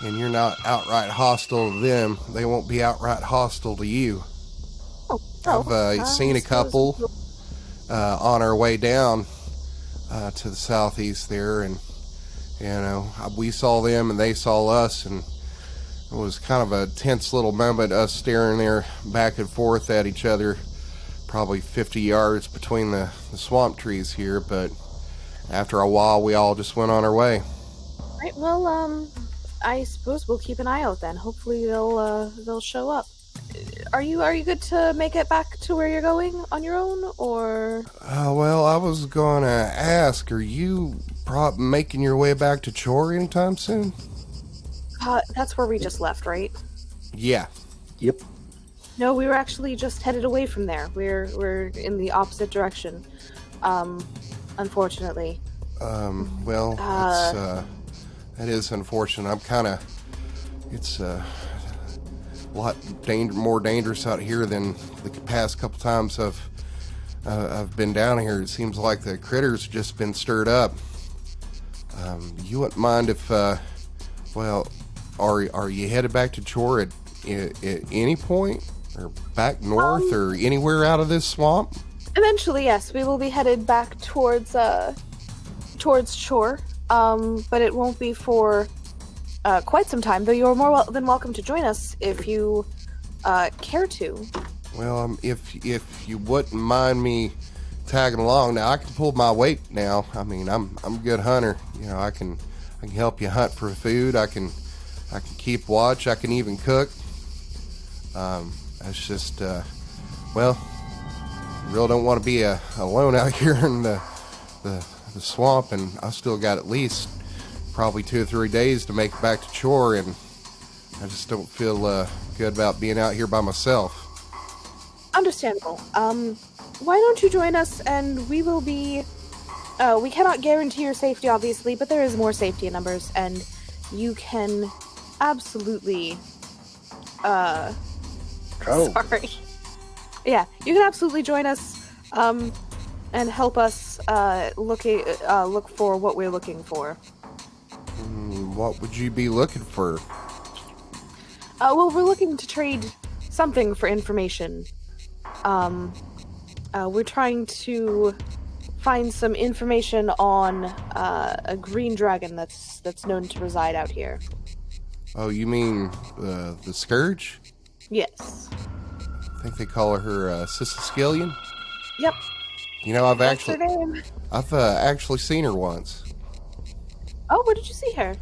and you're not outright hostile to them, they won't be outright hostile to you. I've seen a couple on our way down to the southeast there, and we saw them and they saw us, and it was kind of a tense little moment, us staring there back and forth at each other, probably 50 yards between the swamp trees here. But after a while, we all just went on our way. Right. Well, I suppose we'll keep an eye out then. Hopefully they'll show up. Are you good to make it back to where you're going on your own, or? Well, I was gonna ask, are you making your way back to Chore anytime soon? That's where we just left, right? Yeah. Yep. No, we were actually just headed away from there. We're in the opposite direction. Unfortunately. Well, that is unfortunate. It's a lot more dangerous out here than the past couple times I've been down here. It seems like the critters just been stirred up. You wouldn't mind if, are you headed back to Chore at any point, or back north, or anywhere out of this swamp? Eventually, yes, we will be headed back towards Chore. But it won't be for quite some time, though you're more than welcome to join us if you care to. Well, if you wouldn't mind me tagging along. Now, I can pull my weight now. I mean, I'm a good hunter. I can help you hunt for food. I can keep watch. I can even cook. That's just, really don't want to be alone out here in the swamp, and I still got at least probably 2 or 3 days to make it back to Chore, and I just don't feel good about being out here by myself. Understandable. Why don't you join us, and we will be... we cannot guarantee your safety, obviously, but there is more safety in numbers, and you can absolutely... Sorry. Yeah, you can absolutely join us, and help us look for what we're looking for. What would you be looking for? Well, we're looking to trade something for information. We're trying to find some information on a green dragon that's known to reside out here. Oh, you mean the Scourge? Yes. think they call her Sicilian. Yep. You know, I've That's her actually name. actually seen her once. Oh, where did you see her?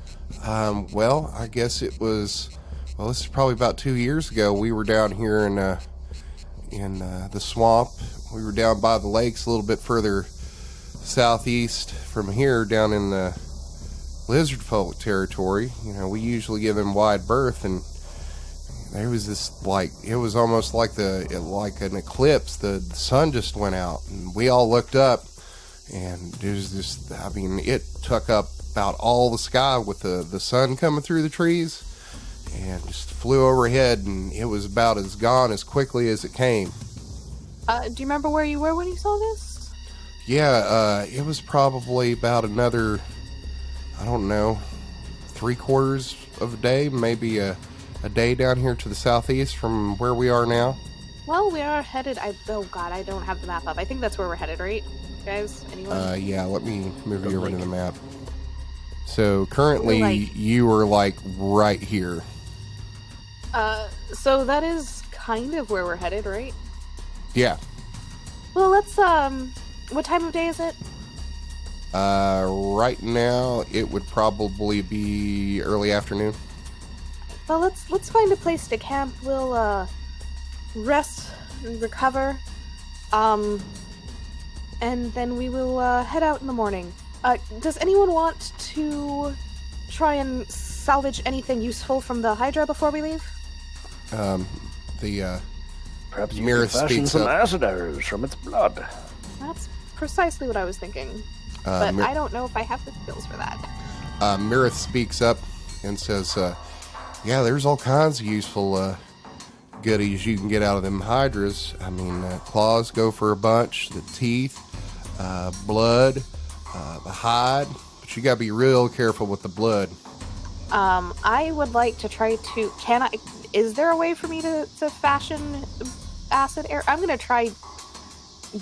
Well, I guess it was. Well, this is probably about 2 years ago. We were down here in the swamp. We were down by the lakes, a little bit further southeast from here, down in the lizard folk territory. You know, we usually give them wide berth, and there was this, like, it was almost like an eclipse. The sun just went out, and we all looked up, and there's this. I mean, it took up about all the sky with the sun coming through the trees, and just flew overhead, and it was about as gone as quickly as it came. Do you remember where you were when you saw this? Yeah, it was probably about another, I don't know, 3/4 of a day, maybe a day down here to the southeast from where we are now. Well, we are headed. Oh God, I don't have the map up. I think that's where we're headed, right, guys? Anyone? Yeah, let me move The you over to link. the map. So currently, Like- you are like right here. So that is kind of where we're headed, right? Yeah. Well, let's. What time of day is it? Right now, it would probably be early afternoon. Well, let's find a place to camp. We'll rest and recover, and then we will head out in the morning. Does anyone want to try and salvage anything useful from the Hydra before we leave? Perhaps you Mirror can fashion speaks some up. acid arrows from its blood. That's precisely what I was thinking, but Mir- I don't know if I have the skills for that. Mirith speaks up and says, yeah, there's all kinds of useful goodies you can get out of them hydras. I mean, claws go for a bunch, the teeth, blood, the hide, but you gotta be real careful with the blood. I would like to try to. Is there a way for me to fashion acid arrow? I'm gonna try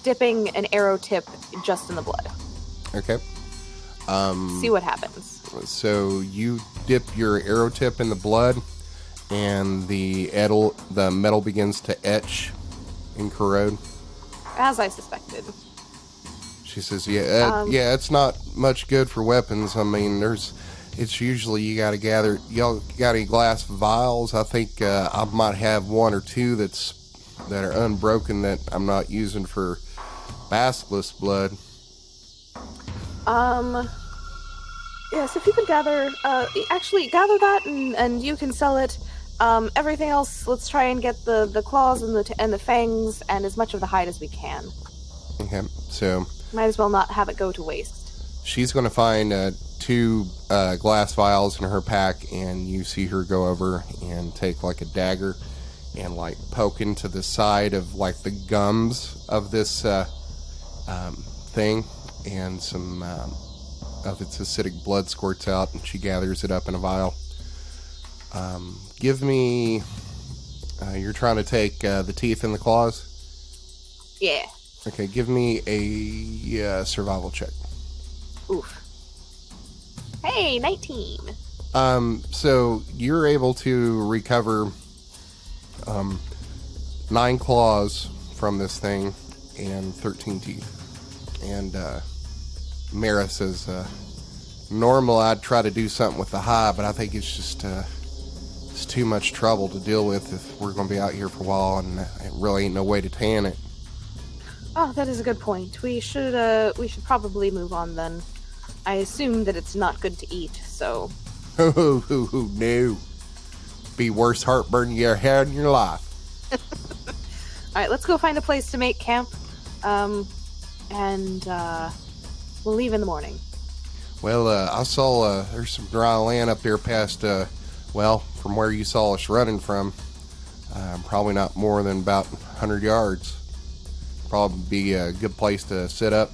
dipping an arrow tip just in the blood. Okay. See what happens. So you dip your arrow tip in the blood, and the metal begins to etch and corrode. As I suspected. She says, yeah, it's not much good for weapons. I mean, it's usually you got to gather. Y'all got any glass vials? I think I might have one or two that are unbroken that I'm not using for basilisk blood. Yes, if you could gather that and you can sell it. Everything else, let's try and get the claws and the fangs and as much of the hide as we can. Okay, so Might as well not have it go to waste. she's going to find 2 glass vials in her pack, and you see her go over and take like a dagger and like poke into the side of like the gums of this thing, and some of its acidic blood squirts out, and she gathers it up in a vial. Give me. You're trying to take the teeth and the claws? Yeah. Okay, give me a survival check. Oof. Hey, 19. So you're able to recover 9 claws from this thing and 13 teeth. And Mara says, normal I'd try to do something with the hide, but I think it's just it's too much trouble to deal with if we're going to be out here for a while, and it really ain't no way to tan it. Oh, that is a good point. We should probably move on then. I assume that it's not good to eat, so. No. Be worse heartburn you ever had in your life. Alright, let's go find a place to make camp. And we'll leave in the morning. Well, I saw there's some dry land up there past, from where you saw us running from. Probably not more than about 100 yards. Probably be a good place to sit up.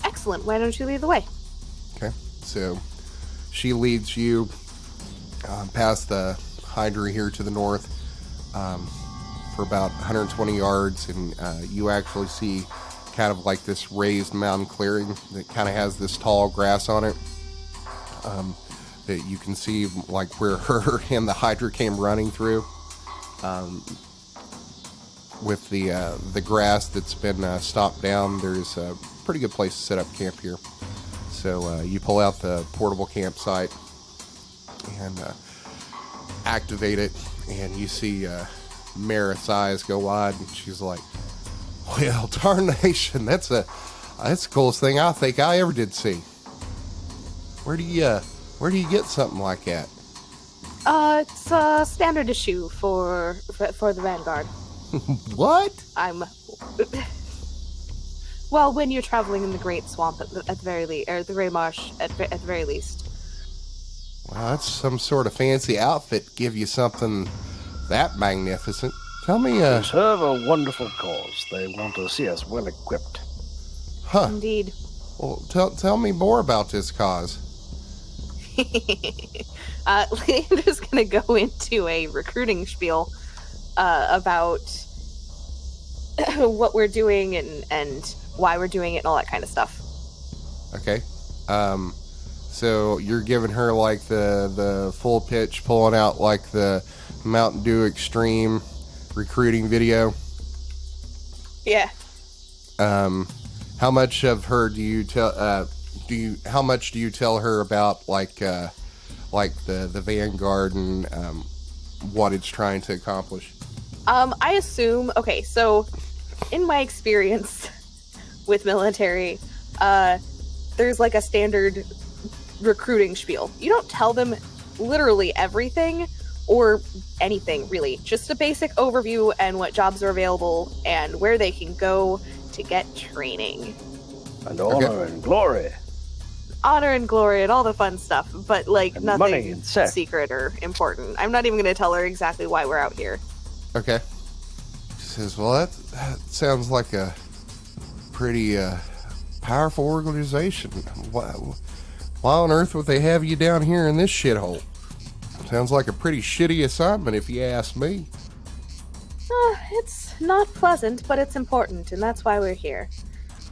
Excellent. Why don't you lead the way? Okay, so she leads you past the Hydra here to the north for about 120 yards, and you actually see kind of like this raised mountain clearing that kind of has this tall grass on it that you can see like where her and the Hydra came running through. with the grass that's been stomped down, there's a pretty good place to set up camp here. So you pull out the portable campsite and activate it, and you see Merith's eyes go wide, and she's like, "Well, tarnation, that's the coolest thing I think I ever did see. Where do you get something like that?" It's a standard issue for the Vanguard. What? Well, when you're traveling in the Great Swamp at the very least, or the Grey Marsh at the very least. Well, that's some sort of fancy outfit to give you something that magnificent. Tell me, They serve a wonderful cause. They want to see us well equipped. huh? Indeed. Well, tell me more about this cause. Leandra's gonna go into a recruiting spiel about what we're doing and why we're doing it and all that kind of stuff. Okay. So you're giving her like the full pitch, pulling out like the Mountain Dew Extreme recruiting video. Yeah. How much of her do you tell? How much do you tell her about like the Vanguard and what it's trying to accomplish? I assume. Okay, so in my experience with military, there's like a standard recruiting spiel. You don't tell them literally everything or anything really, just a basic overview and what jobs are available and where they can go to get training. And honor and glory. Honor and glory and all the fun stuff, but like And money nothing and sex. secret or important. I'm not even going to tell her exactly why we're out here. Okay. She says, "Well, that sounds like a pretty powerful organization. Why on earth would they have you down here in this shithole? Sounds like a pretty shitty assignment, if you ask me." It's not pleasant, but it's important, and that's why we're here.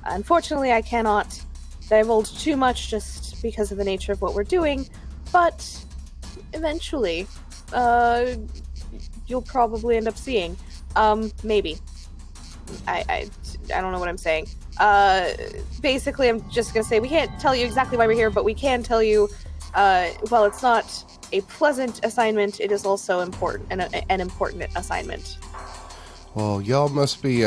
Unfortunately, I cannot divulge too much just because of the nature of what we're doing, but eventually, you'll probably end up seeing. Maybe. I don't know what I'm saying. Basically, I'm just gonna say we can't tell you exactly why we're here, but we can tell you, well, it's not a pleasant assignment, it is also important, an important assignment. Well, y'all must be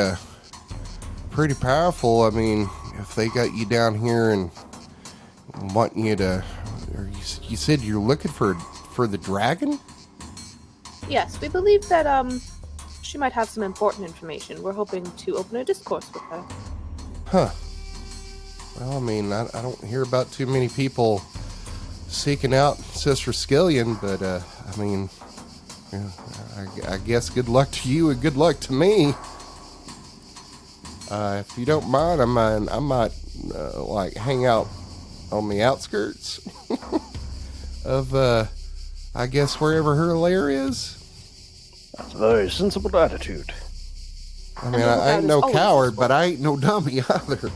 pretty powerful. I mean, if they got you down here and want you to, or you said you're looking for the dragon? Yes, we believe that, she might have some important information. We're hoping to open a discourse with her. Huh. Well, I mean, I don't hear about too many people seeking out Sister Skillion, but, I mean, yeah, I guess good luck to you and good luck to me. If you don't mind, I might like hang out on the outskirts of, I guess wherever her lair is. That's a very sensible attitude. I mean, I ain't no coward, but I ain't no dummy either.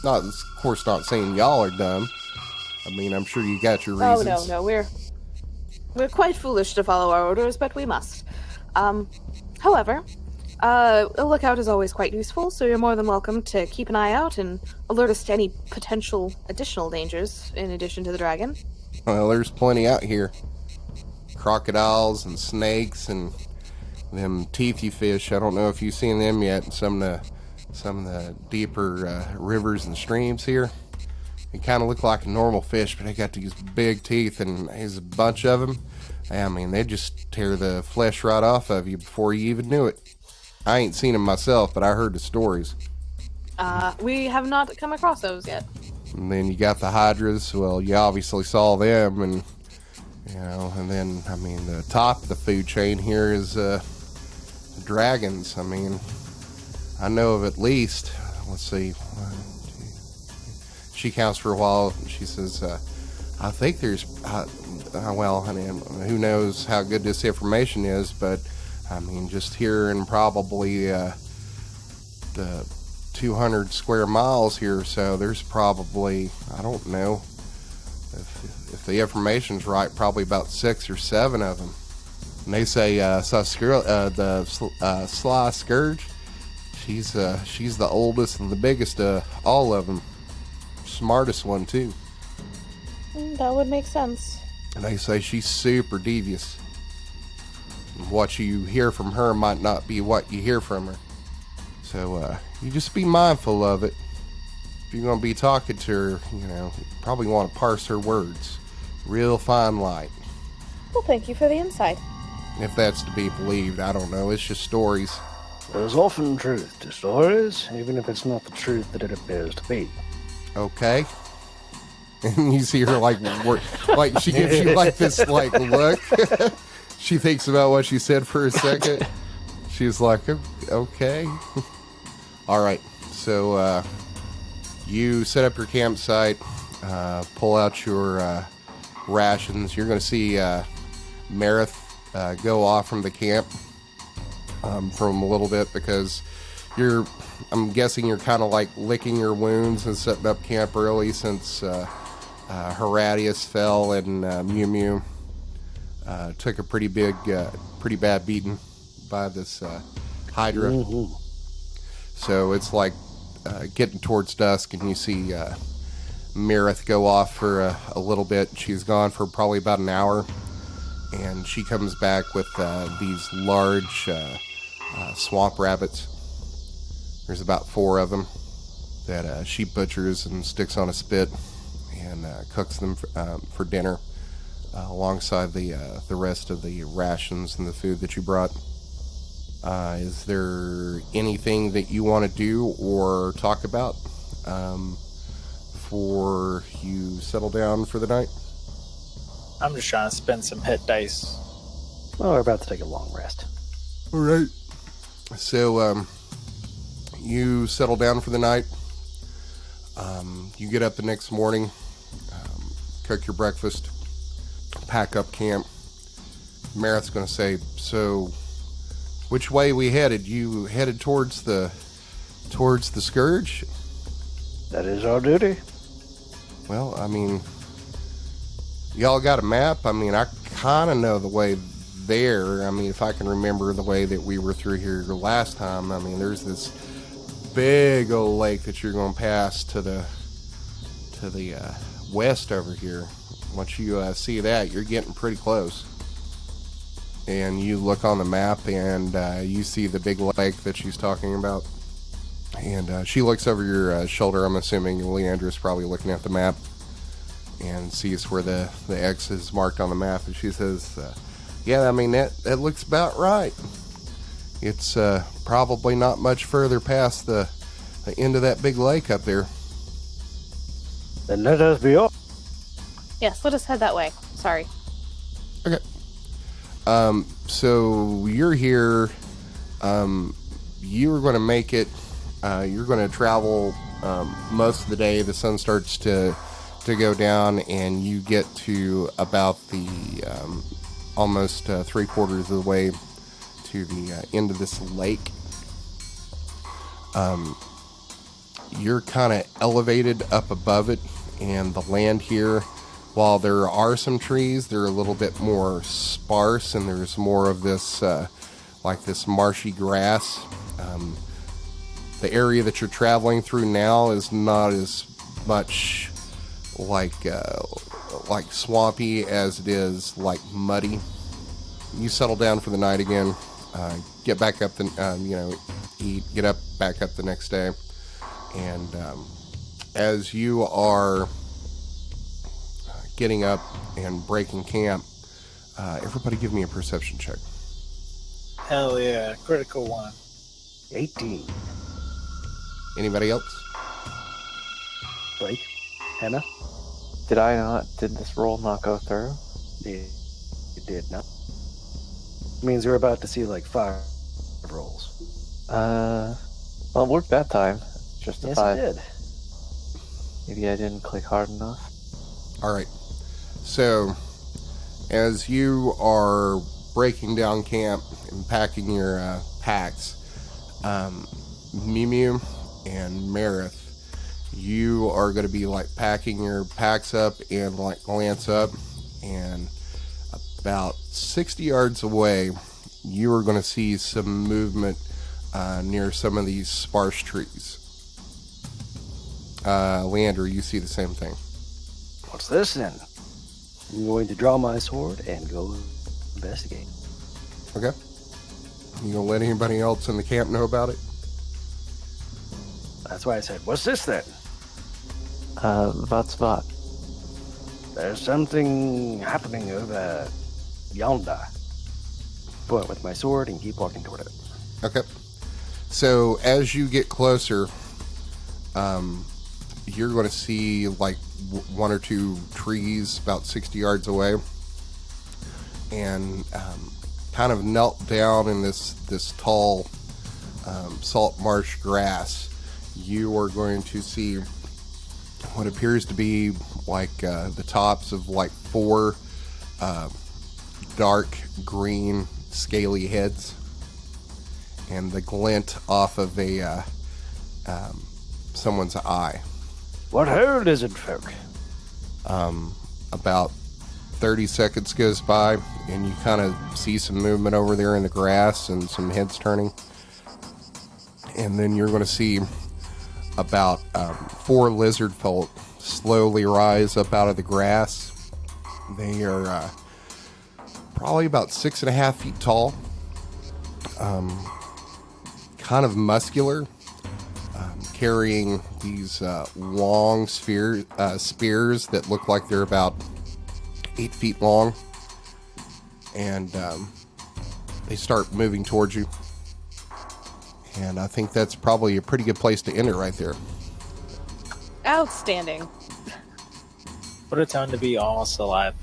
Not, of course, not saying y'all are dumb. I mean, I'm sure you got your reasons. Oh, no, we're quite foolish to follow our orders, but we must. However, a lookout is always quite useful, so you're more than welcome to keep an eye out and alert us to any potential additional dangers in addition to the dragon. Well, there's plenty out here. Crocodiles and snakes and them teethy fish. I don't know if you've seen them yet in some of the deeper rivers and streams here. They kind of look like a normal fish, but they got these big teeth, and there's a bunch of them. I mean, they just tear the flesh right off of you before you even knew it. I ain't seen them myself, but I heard the stories. We have not come across those yet. And then you got the Hydras. Well, you obviously saw them, and you know. And then, I mean, the top of the food chain here is dragons. I mean, I know of at least. Let's see. She counts for a while. She says, "I think there's." Well, I mean, who knows how good this information is, but I mean, just here in probably the 200 square miles here, so there's probably, I don't know, if the information's right, probably about 6 or 7 of them. And they say the Sly Scourge, she's the oldest and the biggest of all of them. Smartest one, too. That would make sense. And they say she's super devious. What you hear from her might not be what you hear from her. So, you just be mindful of it. If you're going to be talking to her, you probably want to parse her words. Real fine light. Well, thank you for the insight. If that's to be believed, I don't know. It's just stories. There's often truth to stories, even if it's not the truth that it appears to be. Okay. And you see her like she gives you like this like look. She thinks about what she said for a second. She's like, okay. All right. So you set up your campsite, pull out your rations. You're going to see Marith go off from the camp for a little bit because I'm guessing you're kind of like licking your wounds and setting up camp early since Horatius fell and Mjömjö took a pretty bad beating by this Hydra. Mm-hmm. So it's like getting towards dusk, and you see Marith go off for a little bit. She's gone for probably about an hour, and she comes back with these large swamp rabbits. There's about 4 of them that she butchers and sticks on a spit and cooks them for dinner alongside the rest of the rations and the food that you brought. Is there anything that you want to do or talk about before you settle down for the night? I'm just trying to spend some hit dice. Well, we're about to take a long rest. All right. So you settle down for the night. You get up the next morning, cook your breakfast, pack up camp. Marith's going to say, so which way we headed? You headed towards the Scourge? That is our duty. Well, I mean, y'all got a map? I mean, I kind of know the way there. I mean, if I can remember the way that we were through here last time. I mean, there's this big old lake that you're going to pass to the west over here. Once you see that, you're getting pretty close. And you look on the map, and you see the big lake that she's talking about. And she looks over your shoulder. I'm assuming Leandre is probably looking at the map and sees where the X is marked on the map. And she says, yeah, I mean, that looks about right. It's probably not much further past the end of that big lake up there. Then let us be off. Yes, let us head that way. Sorry. Okay. So you're here. You're going to make it. You're going to travel most of the day. The sun starts to go down, and you get to about the almost 3/4 of the way to the end of this lake. You're kind of elevated up above it, and the land here, while there are some trees, they're a little bit more sparse, and there's more of this like this marshy grass. The area that you're traveling through now is not as much like swampy as it is like muddy. You settle down for the night again, get back up eat, get up back up the next day, and as you are getting up and breaking camp, everybody give me a perception check. Hell yeah, critical 1. 18. Anybody else? Blake? Hannah? Did this roll not go through? It did not. Means we're about to see like 5 rolls. Well, it worked that time. Just a Yes, 5. it did. Maybe I didn't click hard enough. All right. So, as you are breaking down camp and packing your packs, Mjömjö and Marith, you are going to be like packing your packs up and like glance up, and about 60 yards away, you are going to see some movement near some of these sparse trees. Leandre, you see the same thing. What's this then? I'm going to draw my sword and go investigate. Okay. You gonna let anybody else in the camp know about it? That's why I said, what's this then? What's what? There's something happening over yonder. Point with my sword and keep walking toward it. Okay. So as you get closer, you're going to see like one or two trees about 60 yards away, and kind of knelt down in this tall salt marsh grass. You are going to see what appears to be like the tops of like 4 dark green scaly heads, and the glint off of a someone's eye. What ho, lizard folk? About 30 seconds goes by, and you kind of see some movement over there in the grass and some heads turning. And then you're going to see about 4 lizard folk slowly rise up out of the grass. They are probably about 6.5 feet tall, kind of muscular, carrying these long spears that look like they're about 8 feet long, and they start moving towards you. And I think that's probably a pretty good place to end it right there. Outstanding. What a time to be almost alive.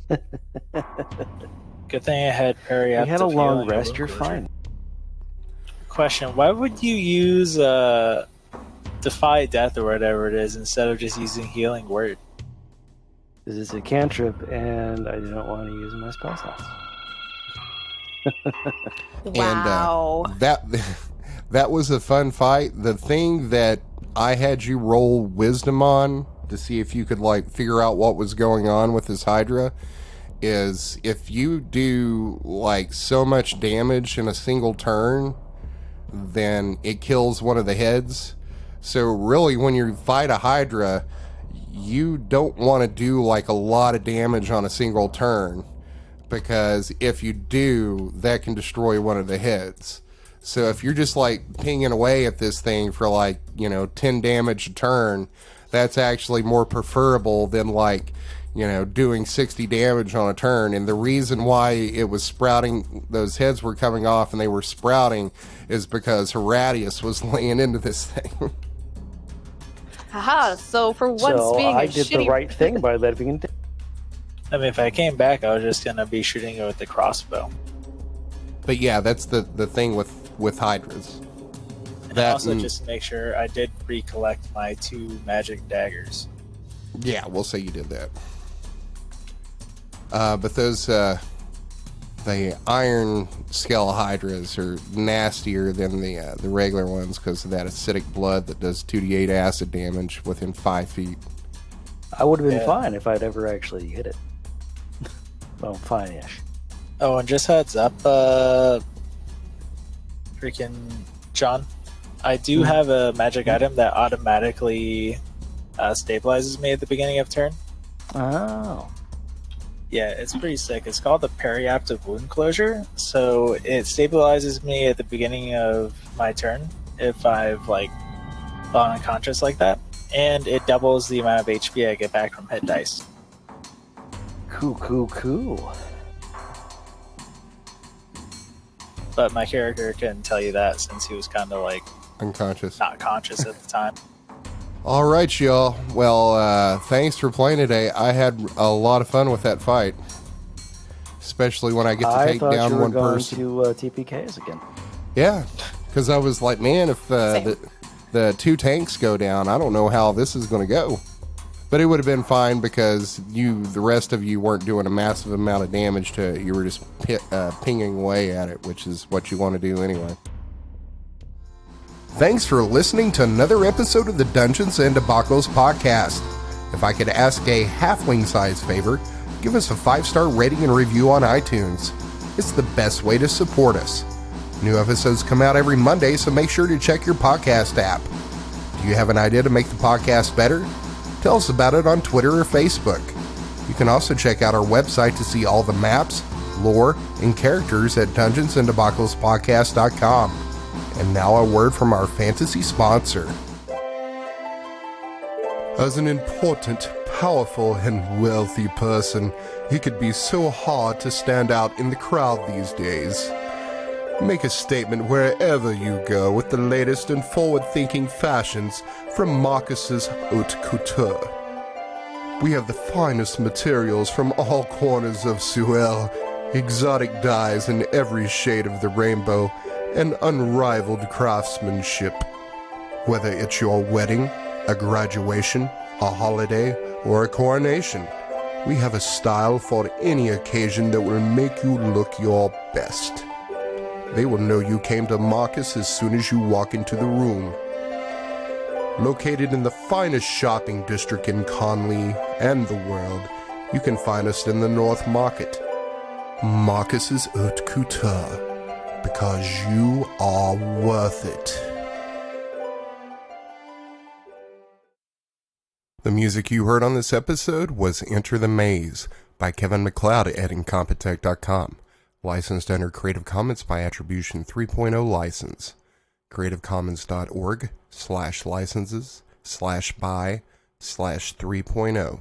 Good thing I had periaptic. You had a long healing rest, over you're closure. fine. Question, why would you use Defy Death or whatever it is instead of just using Healing Word? This is a cantrip, and I didn't want to use my spell slots. Wow. And that was a fun fight. The thing that I had you roll wisdom on to see if you could like figure out what was going on with this Hydra is if you do like so much damage in a single turn, then it kills one of the heads. So really, when you fight a Hydra, you don't want to do like a lot of damage on a single turn, because if you do, that can destroy one of the heads. So if you're just like pinging away at this thing for like, 10 damage a turn, that's actually more preferable than like, doing 60 damage on a turn. And the reason why it was sprouting, those heads were coming off and they were sprouting, is because Horatius was laying into this thing. Haha, so for once So being I a did shitty... the right thing by letting it. I mean, if I came back, I was just going to be shooting it with the crossbow. But yeah, that's the thing with Hydras. And also, just to make sure, I did recollect my 2 magic daggers. Yeah, we'll say you did that. But those, the iron scale Hydras are nastier than the regular ones because of that acidic blood that does 2d8 acid damage within 5 feet. I would have been Yeah. fine if I'd ever actually hit it. Well, fine-ish. Oh, and just heads up, freaking John, I do have a magic item that automatically stabilizes me at the beginning of turn. Oh. Yeah, it's pretty sick. It's called the Periaptive Wound Closure. So it stabilizes me at the beginning of my turn if I've like gone unconscious like that, and it doubles the amount of HP I get back from hit dice. Cool. But my character couldn't tell you that since he was kind of like Unconscious. not conscious at the time. All right, y'all. Well, thanks for playing today. I had a lot of fun with that fight, especially when I get to I take thought you down were one going person. to TPKs again. Yeah, because I was like, man, if Same. the 2 tanks go down, I don't know how this is going to go. But it would have been fine because the rest of you weren't doing a massive amount of damage to it. You were just pinging away at it, which is what you want to do anyway. Thanks for listening to another episode of the Dungeons and Debacles podcast. If I could ask a halfling-sized favor, give us a 5-star rating and review on iTunes. It's the best way to support us. New episodes come out every Monday, so make sure to check your podcast app. Do you have an idea to make the podcast better? Tell us about it on Twitter or Facebook. You can also check out our website to see all the maps, lore, and characters at DungeonsandDebaclespodcast.com. And now a word from our fantasy sponsor. As an important, powerful, and wealthy person, it could be so hard to stand out in the crowd these days. Make a statement wherever you go with the latest and forward-thinking fashions from Marcus's Haute Couture. We have the finest materials from all corners of Suel, exotic dyes in every shade of the rainbow, and unrivaled craftsmanship. Whether it's your wedding, a graduation, a holiday, or a coronation, we have a style for any occasion that will make you look your best. They will know you came to Marcus as soon as you walk into the room. Located in the finest shopping district in Conley and the world, you can find us in the North Market. Marcus's Haute Couture, because you are worth it. The music you heard on this episode was Enter the Maze by Kevin MacLeod at Incompetech.com. Licensed under Creative Commons by Attribution 3.0 license. CreativeCommons.org/licenses/by/3.0